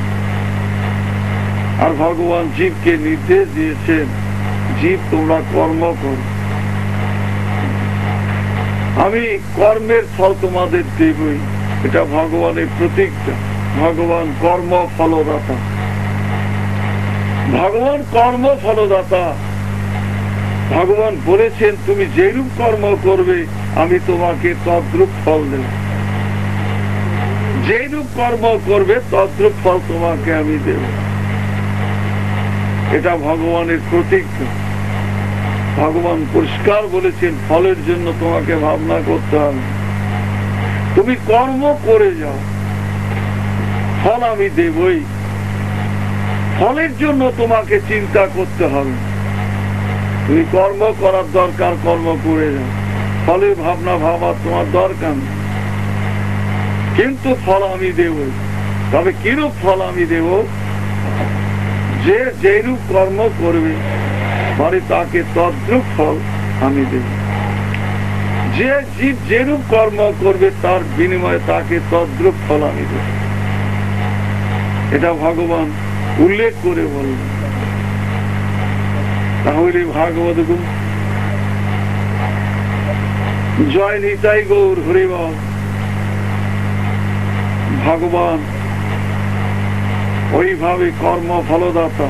আর ভগবান জীবকে নির্দেশ দিয়েছেন, জীব তোমরা কর্ম করো, আমি কর্মের ফল তোমাদের দেবই। এটা ভগবানের প্রতিজ্ঞা। ভগবান কর্ম ফলদাতা, ভগবান কর্ম ফলদাতা। ভগবান বলেছেন তুমি যেরূপ কর্ম করবে আমি তোমাকে তদ্রূপ ফল দেব, যেরূপ কর্ম করবে তদ্রূপ ফল তোমাকে আমি দেব। এটা ভগবানের প্রতিজ্ঞা। ভগবান পরিষ্কার বলেছেন ফলের জন্য তোমাকে ভাবনা করতে হবে, তুমি কর্ম করে যাও, ফল আমি দেবই। ফলের জন্য তোমাকে চিন্তা করতে হবে, তুমি কর্ম করার দরকার, কর্ম করে যাও, ফলের ভাবনা ভাবার তোমার দরকার নেই, কিন্তু ফল আমি দেবই। তবে কিরূপ ফল আমি দেব? যে যেরূপ কর্ম করবে মানে তাকে তদ্রূপ ফল আমি দেব। যে জীব যেরূপ কর্ম করবে তার বিনিময়ে তাকে তদ্রূপ ফল আমি দেব। এটা ভগবান উল্লেখ করে বলবেন। তাহলে ভাগবত গুণ জয় নিতাই গৌর হরি বল। ভগবান ওইভাবে কর্ম ফলদাতা,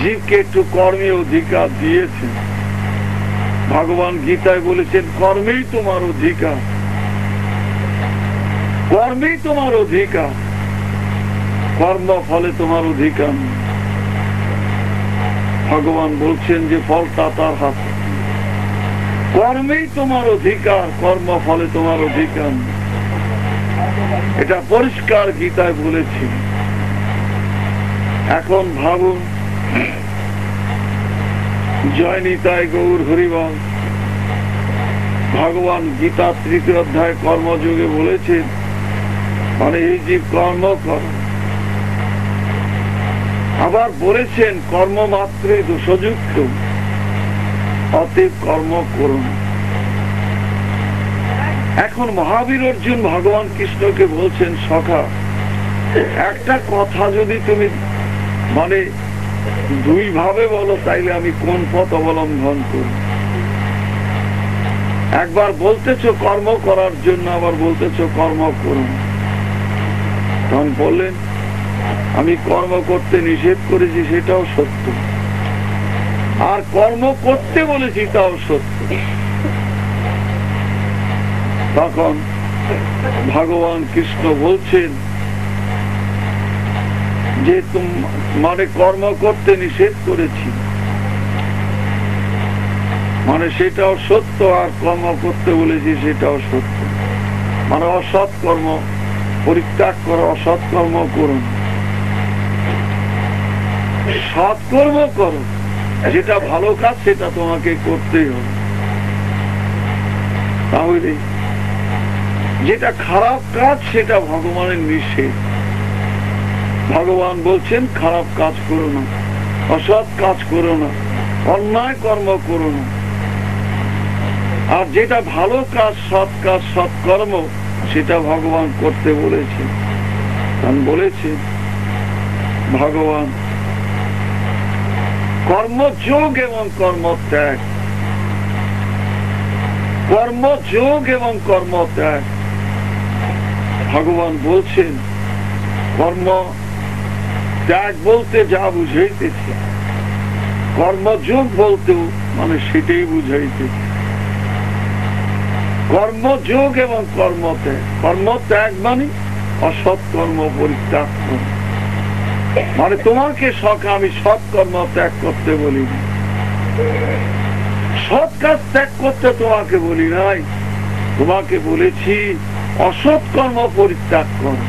জীবকে একটু কর্মে অধিকার দিয়েছে। ভগবান গীতায় বলেছেন কর্মেই তোমার অধিকার, কর্মেই তোমার অধিকার, কর্ম ফলে তোমার অধিকার নেই। ভগবান বলছেন যে ফলটা তার হাতে, কর্মেই তোমার অধিকার, কর্ম ফলে তোমার অধিকার নেই। এটা পরিষ্কার গীতায় বলেছি। এখন ভাবুন, জয় নিতাই গৌর হরিবল। ভগবান গীতা 3 অধ্যায় কর্মযোগে বলেছেন, মানে এই যে কর্ম কর, আবার বলেছেন কর্ম মাত্রে দোষযুক্ত, অতএব কর্ম করুন। এখন মহাবীর অর্জুন ভগবান কৃষ্ণকে বলছেন, সখা একটা কথা যদি তুমি মানে দুই ভাবে বলো, তাইলে আমি কোন পথ অবলম্বন করব? একবার বলতেছো কর্ম করার জন্য, আবার বলতেছো কর্ম করুন। তখন বললেন, আমি কর্ম করতে নিষেধ করেছি, সেটাও সত্য, আর কর্ম করতে বলেছি, তাও সত্য। তখন ভগবান কৃষ্ণ বলছেন যে মানে কর্ম করতে নিষেধ করেছি, মানে সেটাও সত্য, আর কর্ম করতে বলেছি সেটাও সত্য। মানে অসৎ কর্ম পরিত্যাগ করো, অসৎ কর্ম করুন, সৎকর্ম করো। যেটা ভালো কাজ সেটা তোমাকে করতেই হবে, তাহলে যেটা খারাপ কাজ সেটা ভগবানের নিষেধ। ভগবান বলছেন খারাপ কাজ করো না, অসৎ কাজ করো না, অন্যায় কর্ম করো না। আর যেটা ভালো কাজ, সৎ কাজ, সৎকর্ম, সেটা ভগবান করতে বলেছেন। বলেছে ভগবান কর্মযোগ এবং কর্মত্যাগ, কর্মযোগ এবং কর্মত্যাগ। ভগবান বলছেন কর্ম ত্যাগ বলতে যা বুঝাইতেছে, কর্মযোগ বলতেও মানে সেটাই বুঝাইতেছে। কর্মযোগ এবং কর্মত্যাগ, কর্মত্যাগ মানে অসৎ কর্ম পরিত্যাগ করা। মানে তোমাকে সখা আমি সৎ কর্ম ত্যাগ করতে বলি, সৎ কাজ ত্যাগ করতে তোমাকে বলি নাই, তোমাকে বলেছি অসৎ কর্ম পরিত্যাগ করো,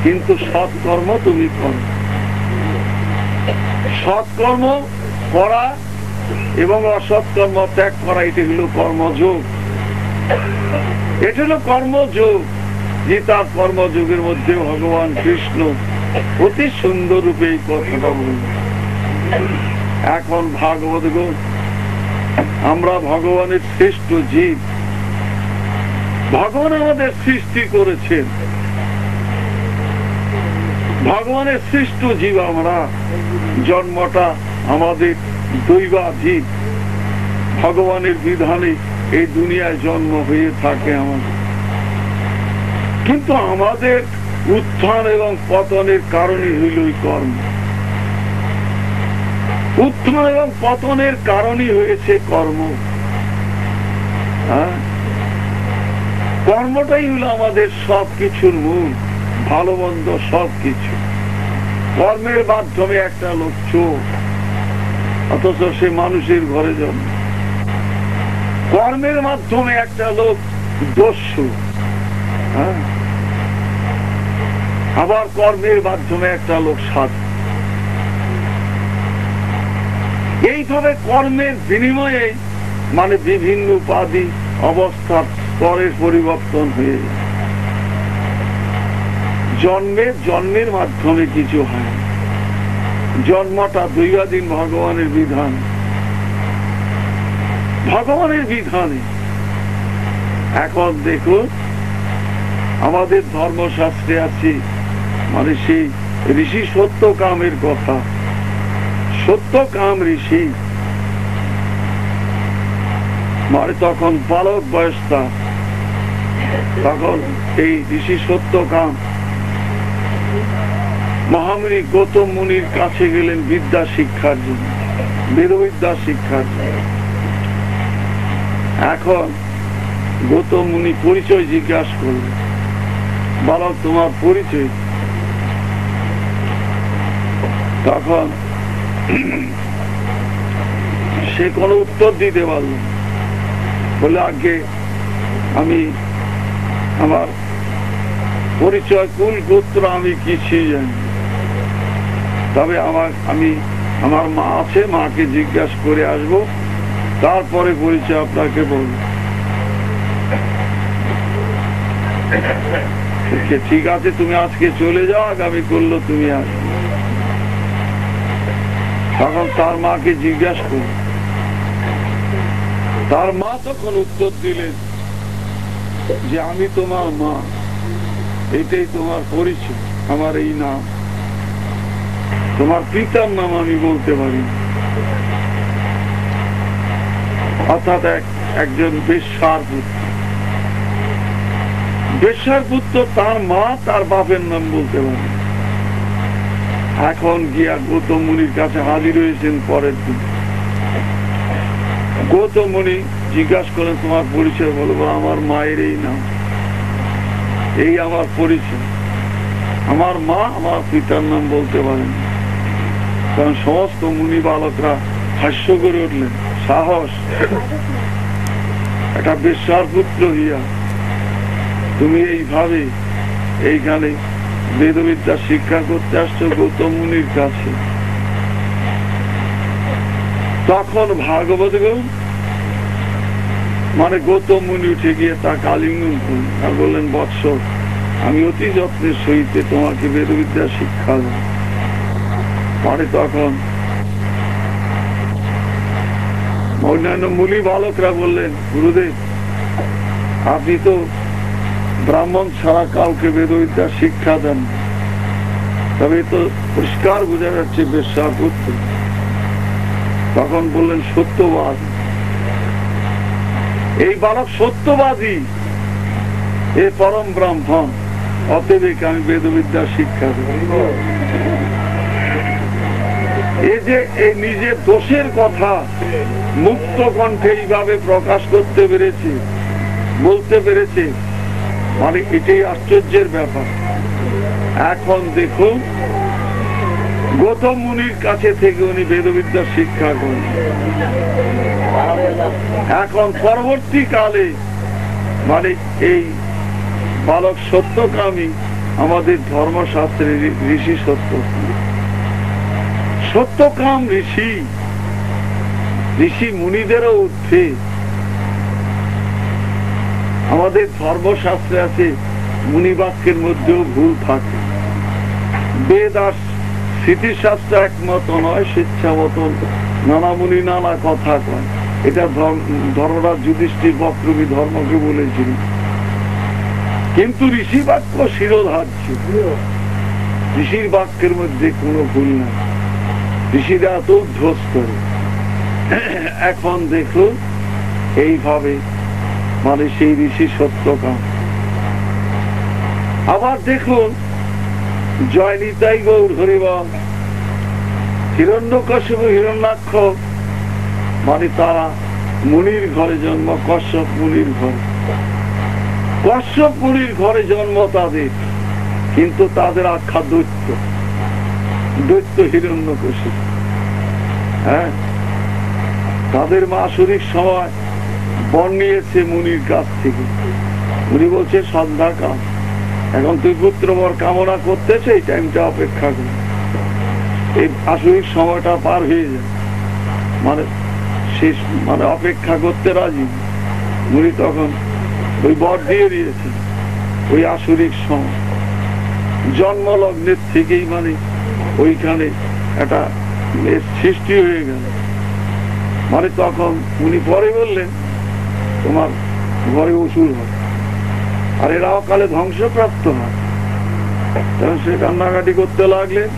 কিন্তু সৎ কর্ম তুমি করো। সৎ কর্ম করা এবং অসৎ কর্ম ত্যাগ করা, এটা হলো কর্মযোগ। এটা হলো কর্মযোগ। গীতার কর্মযোগের মধ্যে ভগবান কৃষ্ণ অতি সুন্দর রূপে এই কথাটা বললেন। এখন ভাগবত গণ, আমরা ভগবানের শ্রেষ্ঠ জীব, ভগবান আমাদের সৃষ্টি করেছেন, ভগবানের সৃষ্ট জীব আমরা। জন্মটা আমাদের দৈবাধীন, ভগবানের বিধানে এই দুনিয়ায় জন্ম হয়ে থাকে আমাদের। কিন্তু আমাদের উত্থান এবং পতনের কারণই হইল এই কর্ম। উত্থান এবং পতনের কারণই হয়েছে কর্ম। কর্মটাই হলো আমাদের সবকিছুর মূল, ভালো মন্দ সবকিছু। কর্মের মাধ্যমে একটা লোক চোর, অথচ সে মানুষের ঘরে জন্ম। কর্মের মাধ্যমে একটা লোক দস্যু, আবার কর্মের মাধ্যমে একটা লোক সাধু। এইভাবে কর্মের বিনিময়ে মানে বিভিন্ন উপাধি অবস্থার স্তরের পরিবর্তন হয়ে যায়। জন্মের মাধ্যমে কিছু হয়, জন্মটা দৈবাধীন ভগবানের বিধান, ভগবানের বিধানে। এখন দেখুন আমাদের ধর্মশাস্ত্রে আছে মানে সেই ঋষি সত্যকামের কথা। সত্যকাম ঋষি মানে তখন বালক বয়স তার, তখন এই ঋষি সত্যকাম মহামুনি গৌতম মুনির কাছে গেলেন বিদ্যা শিক্ষার জন্য, বেদবিদ্যা শিক্ষার জন্য। এখন গৌতম মুনি পরিচয় জিজ্ঞাসা করলেন, বালক তোমার পরিচয়? তখন সে কোনো উত্তর দিতে পারল, বলে আগে আমি আমার পরিচয় কুল গোত্র আমি কিছুই জানি। তবে আমার মা আছে, মাকে জিজ্ঞাসা করে আসবো, তারপরে পরিচয় আপনাকে বলব। ঠিক আছে, তুমি আজকে চলে যাও, আগামী করলো তুমি আসবে। তখন তার মাকে জিজ্ঞাসা করল, তার মা তখন উত্তর দিলেন যে আমি তোমার মা, এটাই তোমার পরিচয়, আমার এই নাম, তোমার পিতার নাম আমি বলতে পারি। অর্থাৎ একজন বেশ্যার পুত্র তার মা তার বাপের নাম বলতে পারে। এখন গিয়া গৌতম মুনির কাছে হাজির হয়েছেন পরের দিন। গৌতম মুনি জিজ্ঞাসা করেন, তোমার পরিচয় বলবো? আমার মায়ের এই নাম, এই আমার পরিচয়। আমার মা আমার পিতার নাম বলতে পারেন। কারণ সমস্ত মুনি বালকরা হাস্য করে উঠলেন, সাহস, একটা বেশ্যার পুত্র হইয়া তুমি এইভাবে এইখানে বেদবিদ্যা শিক্ষা করতে আসছো গৌতম মুনির কাছে। তখন ভাগবতগণ মানে গৌতম মুনি উঠে গিয়ে তা আলিঙ্গন করলেন আর বললেন, বৎস, আমি অতি যত্নের সহিত তোমাকে বেদবিদ্যা শিক্ষা দেব। পরে তখন অন্যান্য মুনি বালকরা বললেন, গুরুদেব, আপনি তো ব্রাহ্মণ ছাড়া কাউকে বেদবিদ্যা শিক্ষা দেন, তবে তো পরিষ্কার বোঝা যাচ্ছে বেশ্যার পুত্র। তখন বললেন, সত্যবাদ, এই বালক সত্যবাদী, এ পরম ব্রাহ্মণ, অতএব আমি বেদবিদ্যা শিক্ষা দেব। এই যে এই নিজের দোষের কথা মুক্ত কণ্ঠে এইভাবে প্রকাশ করতে পেরেছে, বলতে পেরেছে, মানে এটাই আশ্চর্যের ব্যাপার। এখন দেখুন, গৌতম মুনির কাছে থেকে উনি বেদবিদ্যা শিক্ষা করেন। এখন পরবর্তীকালে মানে এই বালক সত্যকামী আমাদের ধর্মশাস্ত্রে ঋষি সত্যকাম ঋষি মুনিদেরও ঊর্ধ্বে। আমাদের ধর্মশাস্ত্রে আছে মুনিবাক্যের মধ্যেও ভুল থাকে। বেদ আর স্মৃতিশাস্ত্র একমত নয়, স্বেচ্ছা মতন নানা মুনি নানা কথা কয়। এটা ধর্মরাজ যুধিষ্ঠির বক্রবী ধর্মকে বলেছিল। কিন্তু ঋষি বাক্য শিরোধার্য, ঋষির বাক্যের মধ্যে কোনো ভুল নাই, ঋষিরা তো উদ্ধোষ করে। এখন দেখুন এইভাবে মানে সেই ঋষি সত্যকাম। আবার দেখুন জয়নিতাই গৌর হরিবল, হিরণ্যকশিপু হিরণ্যাক্ষ মানে তারা মুনির ঘরে জন্ম, কশ্যপ মুনির ঘরে। কশ্যপ মুনির ঘরে জন্ম তাদের, কিন্তু তাদের আখ্যা দৈত্য হিরণ্যকশিপু। হ্যাঁ, তাদের মাসুরিক সময় বর নিয়েছে মুনির কাছ থেকে। উনি বলছে সন্ধ্যাকাল, এখন তুই পুত্রবর কামনা করতেছে, এই টাইমটা অপেক্ষা কর, এই আসরিক সময়টা পার হয়ে যায়, মানে শেষ, মানে অপেক্ষা করতে রাজি। উনি তখন ওই বর দিয়ে দিয়েছে। ওই আসরিক সময় জন্মলগ্নের থেকেই মানে ওইখানে একটা সৃষ্টি হয়ে গেল। মানে তখন উনি পরে বললেন, তোমার ঘরে অসুর হয়, আর এরা অকালে ধ্বংসপ্রাপ্ত হয়। তখন সে কান্নাকাটি করতে লাগলেন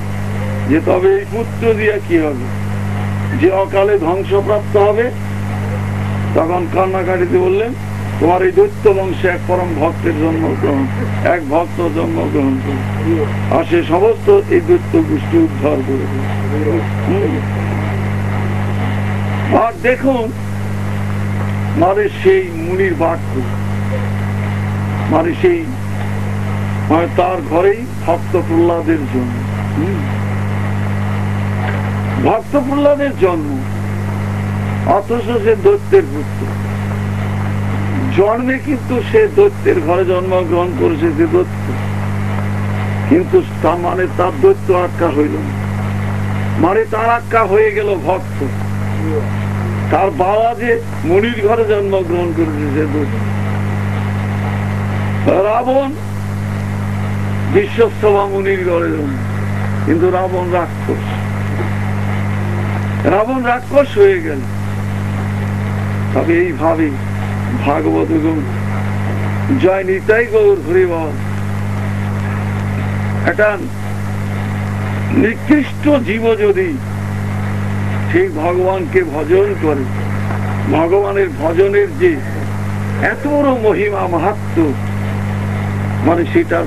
যে তবে এই পুত্র দিয়া কি হবে, যে অকালে ধ্বংসপ্রাপ্ত হবে। তখন কান্নাকাটিতে বললেন, তোমার এই দৈত্য বংশে এক পরম ভক্তের জন্মগ্রহণ, এক ভক্ত জন্মগ্রহণ করে, আর সে সমস্ত এই দৈত্য গোষ্ঠী উদ্ধার করে। আর দেখুন মানে সেই মুনির বাক্য, মানে সেই মানে তার ঘরেই ভক্ত প্রহ্লাদের জন্ম। ভক্ত প্রহ্লাদের জন্ম, অথচ সে দৈত্যের পুত্র। জন্মে কিন্তু সে দৈত্যের ঘরে জন্মগ্রহণ করেছে, যে দৈত্য, কিন্তু তার মানে তার দৈত্য আটকা হইল না। মানে তার আক্কা হয়ে গেল ভক্ত। তার বাবা যে মুনির ঘরে জন্মগ্রহণ করেছে সে দোষ। রাবণ বিশ্বস্তবা মুনির ঘরে জন্ম, কিন্তু রাবণ রাক্ষস। রাবণ রাক্ষস হয়ে গেল। তবে এইভাবে ভাগবত জয় নিতাই গৌর হরিবল একটা নিকৃষ্ট জীব যদি ঠিক ভগবানকে ভজন করে, ভগবানের ভজনের যে এত বড় মহিমা মাহাত্ম, মানে সেটার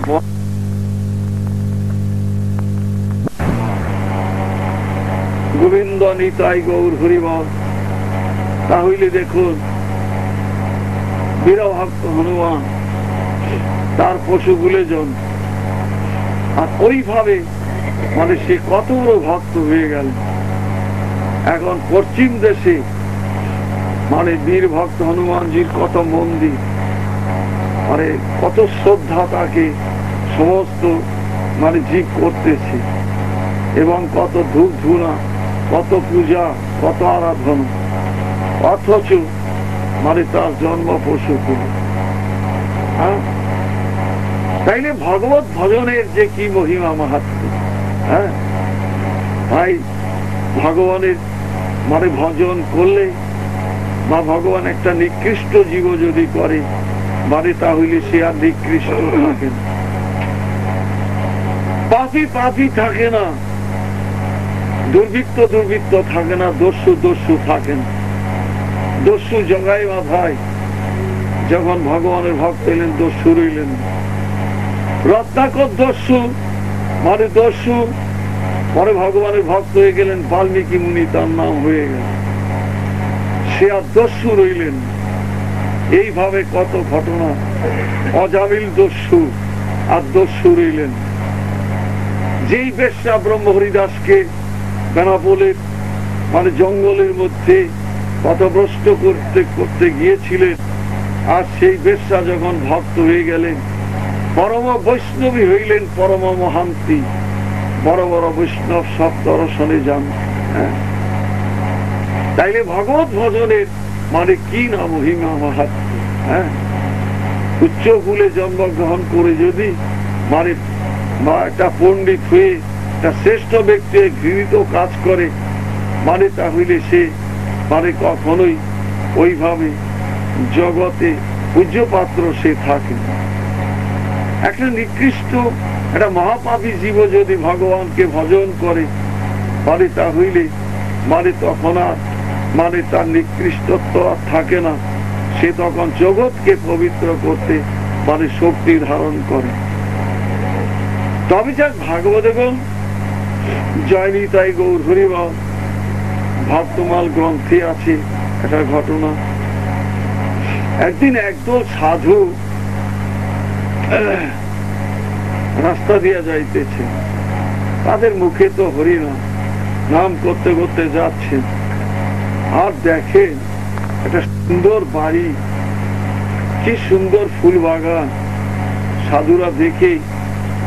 গোবিন্দ নিতাই গৌর হরিবল। তাহলে দেখুন বীরভক্ত হনুমান তার পশুগুলো জন, আর ওইভাবে মানে সে কত বড় ভক্ত হয়ে গেল। এখন পশ্চিম দেশে মানে বীর ভক্ত হনুমানজির কত মন্দির, মানে কত শ্রদ্ধা তাকে সমস্ত মানে জীব করতেছে, এবং কত ধূপ ধুনা, কত পূজা, কত আরাধনা, অথচ মানে তার জন্ম পশু করে। তাইলে ভগবত ভজনের যে কি মহিমা মাহাত্ম। হ্যাঁ ভাই, ভগবানের মানে ভজন করলে বা ভগবান একটা নিকৃষ্ট জীব যদি করে মানে তাহলে সে আর নিকৃষ্ট থাকে না, পাপী পাপী থাকে না, দুর্বৃত্ত দুর্বৃত্ত থাকে না, দস্যু দস্যু থাকে না। দস্যু জগাই মাথায় যখন ভগবানের ভক্ত এলেন দস্যু রইলেন। রত্নাকর দস্যু মানে দস্যু পরে ভগবানের ভক্ত হয়ে গেলেন, বাল্মীকি মুনি তার নাম হয়ে গেল, সে আর দস্যু রইলেন। এইভাবে কত ঘটনা, অজামিল দস্যু আর দস্যু রইলেন। যেই বেশ্যা ব্রহ্মহরিদাসকে বেনাপোলের মানে জঙ্গলের মধ্যে পথভ্রষ্ট করতে করতে গিয়েছিলেন, আর সেই বেশ্যা যখন ভক্ত হয়ে গেলেন, পরম বৈষ্ণবী হইলেন, পরম মহান্তি, বড় বড় বৈষ্ণব সব দর্শনে যান। তাইলে ভগবত ভজনের মানে কি না মহিমা মাহাত্ম। হ্যাঁ, উচ্চ কুলে জন্মগ্রহণ করে যদি মানে বা একটা পণ্ডিত হয়ে একটা শ্রেষ্ঠ ব্যক্তি ঘৃণিত কাজ করে মানে তাহলে সে মানে কখনোই ওইভাবে জগতে পূজ্য পাত্র সে থাকে না। একটা নিকৃষ্ট একটা মহাপাপী জীব যদি ভগবানকে ভজন করে মানে তাহলে মানে তখন আর মানে তার নিকৃষ্টত্ব আর থাকে না, সে তখন জগৎকে পবিত্র করতে মানে শক্তি ধারণ করে। তবে যাক ভাগবত জয় নিতাই গৌর হরিবল ভক্তমাল গ্রন্থে আছে একটা ঘটনা। একদিন একদল সাধু রাস্তা দিয়া যাইতেছে, তাদের মুখে তো হরিনাম নাম করতে করতে যাচ্ছে, আর দেখেন একটা সুন্দর বাড়ি, কি সুন্দর ফুল বাগান। সাধুরা দেখে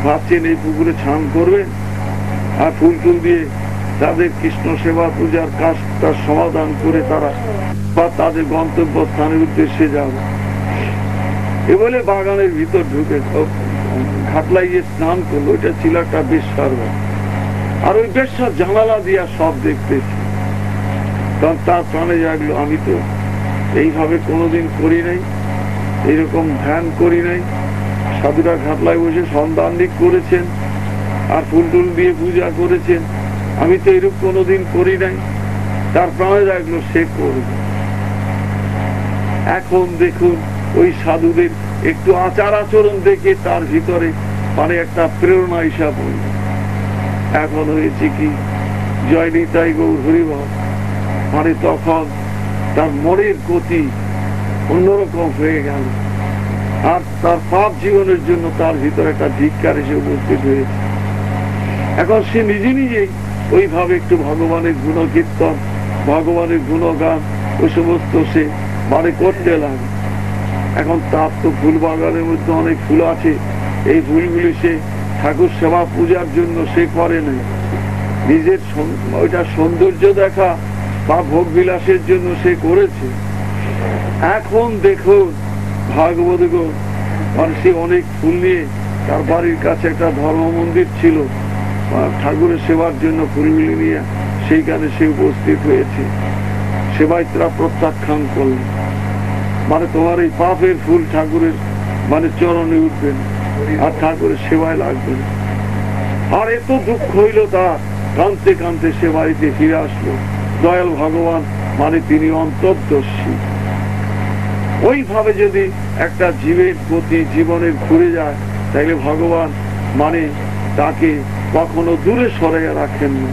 ভাবছেন এই পুকুরে স্নান করবেন আর ফুল টুল দিয়ে তাদের কৃষ্ণ সেবা পূজার কাজটা সমাধান করে তারা বা তাদের গন্তব্য স্থানের উদ্দেশ্যে যাবে। এ বলে বাগানের ভিতর ঢুকে ঘাটলাই গিয়ে স্নান করলো। ওইটা ছিল একটা বেশ্যার বাড়ি, আর ওই বেশ্যার জানালা দিয়া সব দেখতেছে। কারণ তার প্রাণে জাগলো, আমি তো এইভাবে কোনোদিন করি নাই, এইরকম ধ্যান করি নাই। সাধুরা ঘাটলায় বসে সন্ধানিক করেছেন আর ফুল টুল দিয়ে পূজা করেছেন, আমি তো এরকম কোনোদিন করি নাই। তার প্রাণে জাগলো সে করবে। এখন দেখুন ওই সাধুদের একটু আচার আচরণ দেখে তার ভিতরে মানে একটা প্রেরণা হিসাব হইল। এখন হয়েছে কি, জয় নিতাই গৌর হরিবল মানে তখন তার মনের গতি অন্যরকম হয়ে গেল, আর তার পাপ জীবনের জন্য তার ভিতরে একটা ধিক্কার এসে উপস্থিত হয়েছে। এখন সে নিজে নিজেই ওইভাবে একটু ভগবানের গুণকীর্তন, ভগবানের গুণগান ওই সমস্ত সে মানে করতে লাগে। এখন তার তো ফুল বাগানের মধ্যে অনেক ফুল আছে, এই ফুলগুলি সে ঠাকুর সেবা পূজার জন্য সে করে নাই, নিজের ওইটা সৌন্দর্য দেখা বা ভোগ বিলাসের জন্য সে করেছে। এখন দেখুন ভাগবতগণ, মানে সে অনেক ফুল নিয়ে, তার বাড়ির কাছে একটা ধর্ম মন্দির ছিল, ঠাকুরের সেবার জন্য ফুলগুলি নিয়ে সেইখানে সে উপস্থিত হয়েছে। সেবায়িতরা প্রত্যাখ্যান করলেন, মানে তোমার এই পাপের ফুল ঠাকুরের মানে চরণে উঠবেন আর ঠাকুরের সেবায় লাগবেন। আর এত দুঃখ হইল তার, কাঁদতে কাঁদতে সে বাড়িতে ফিরে আসলো। দয়াল ভগবান মানে তিনি অন্তর্দর্শী। ওইভাবে যদি একটা জীবের প্রতি জীবনের ঘুরে যায়, তাইলে ভগবান মানে তাকে কখনো দূরে সরাইয়া রাখেন না।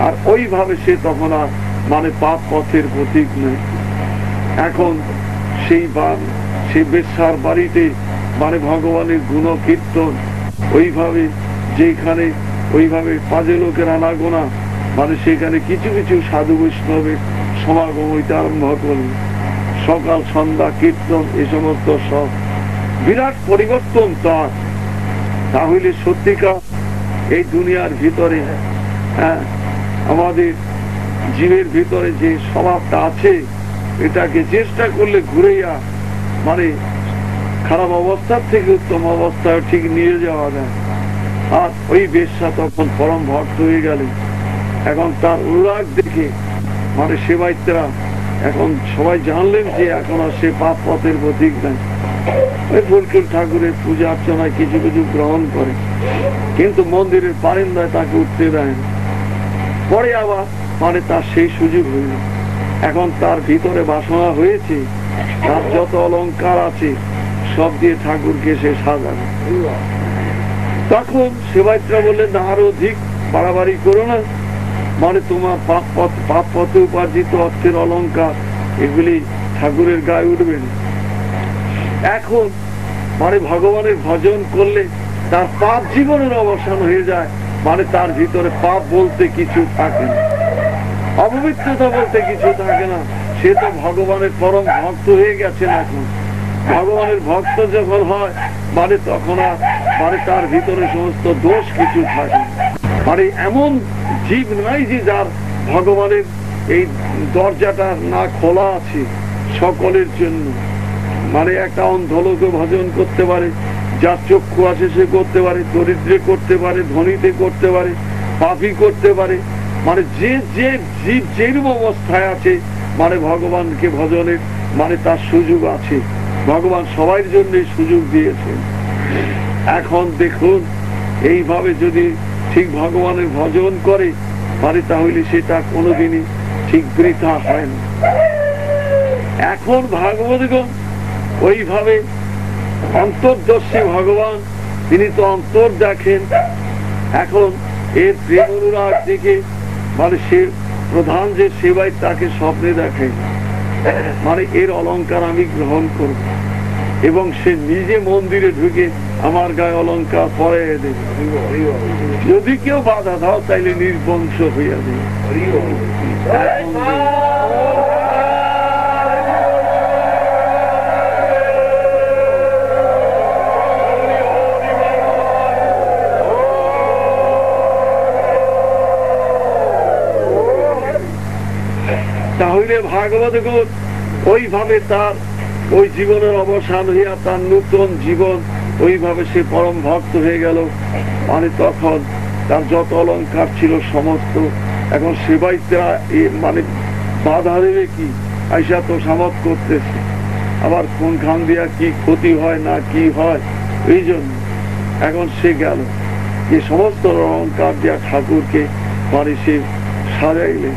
আর ওইভাবে সে তখন আর মানে পাপ পথের প্রতীক নেই। এখন সেই বেশ্যার বাড়িতে মানে ভগবানের গুণ কীর্তন, ওইভাবে যেখানে ওইভাবে পাঁচে লোকের আনাগোনা, মানে সেখানে কিছু কিছু সাধু বৈষ্ণবের সমাগম হইতে আরম্ভ করল। সকাল সন্ধ্যা কীর্তন, এই সমস্ত সব বিরাট পরিবর্তন তার। তাহলে সত্যিকার এই দুনিয়ার ভিতরে আমাদের জীবের ভিতরে যে স্বভাবটা আছে, এটাকে চেষ্টা করলে ঘুরেইয়া মানে খারাপ অবস্থার থেকে উত্তম অবস্থায় ঠিক নিয়ে যাওয়া যায়। আর ওই বেশ্যা তখন পরম ভক্ত হয়ে গেলে, এখন তার অনুরাগ দেখে মানে সেবায়িতরা এখন সবাই জানলেন যে এখন আর সে পাপ পথের প্রতীক নেই। ওই ফুলকুল ঠাকুরের পূজা অর্চনায় কিছু কিছু গ্রহণ করে, কিন্তু মন্দিরের বারান্দায় তাকে উঠতে দেয় না। পরে আবার মানে তার সেই সুযোগ হইল। এখন তার ভিতরে বাসনা হয়েছে, তার যত অলংকার আছে সব দিয়ে ঠাকুরকে সে সাজাবে। তখন সেবায়িতরা বললেন, না আরো অধিক বাড়াবাড়ি করো না, মানে তোমার পাপ পথে উপার্জিত অর্থের অলংকার এগুলি ঠাকুরের গায়ে উঠবে না। এখন মানে ভগবানের ভজন করলে তার পাপ জীবনের অবসান হয়ে যায়, মানে তার ভিতরে পাপ বলতে কিছু থাকে না, অপবিত্রতা বলতে কিছু থাকে না। সে তো ভগবানের পরম ভক্ত হয়ে গেছেন। এখন ভগবানের ভক্ত যখন হয় মানে তখন আর মানে তার ভিতরে সমস্ত দোষ কিছু থাকে। মানে এমন জীব নাই যে যার ভগবানের এই দরজাটা না খোলা আছে সকলের জন্য। মানে একটা অন্ধ লোকে ভজন করতে পারে, যার চক্ষু আছে সে করতে পারে, দরিদ্রে করতে পারে, ধনীতে করতে পারে, পাপী করতে পারে। মানে যে যে জীব যেরূপ অবস্থায় আছে মানে ভগবানকে ভজনের মানে তার সুযোগ আছে। ভগবান সবার জন্য সুযোগ দিয়েছেন। এখন দেখুন এইভাবে যদি ঠিক ভগবানের ভজন করে মানে তাহলে সেটা কোনোদিনই ঠিক বৃথা হয় না। এখন ভাগবতগণ ওইভাবে অন্তর্দর্শী ভগবান, তিনি তো অন্তর দেখেন। এখন এর প্রেম অনুরাগ দেখে মানে সে প্রধান যে সেবায় তাকে স্বপ্নে দেখে মানে এর অলংকার আমি গ্রহণ করব, এবং সে নিজে মন্দিরে ঢুকে আমার গায়ে অলংকার পরাইয়া দেবে। যদি কেউ বাধা দাও তাইলে নির্বংশ হইয়া দেবে। তাহলে ভাগবতগণ ওইভাবে তার ওই জীবনের অবসান হইয়া তার নূতন জীবন, ওইভাবে সে পরম ভক্ত হয়ে গেল। মানে তখন তার যত অলংকার ছিল সমস্ত এখন সেবায়িতরা মানে বাধা দেবে কি, আইসা তো সামত করতেছে, আবার কোনখান দিয়া কি ক্ষতি হয় না কি হয়, এই জন্য এখন সে গেল যে সমস্ত অলংকার দিয়া ঠাকুরকে মানে সে সাজাইলে।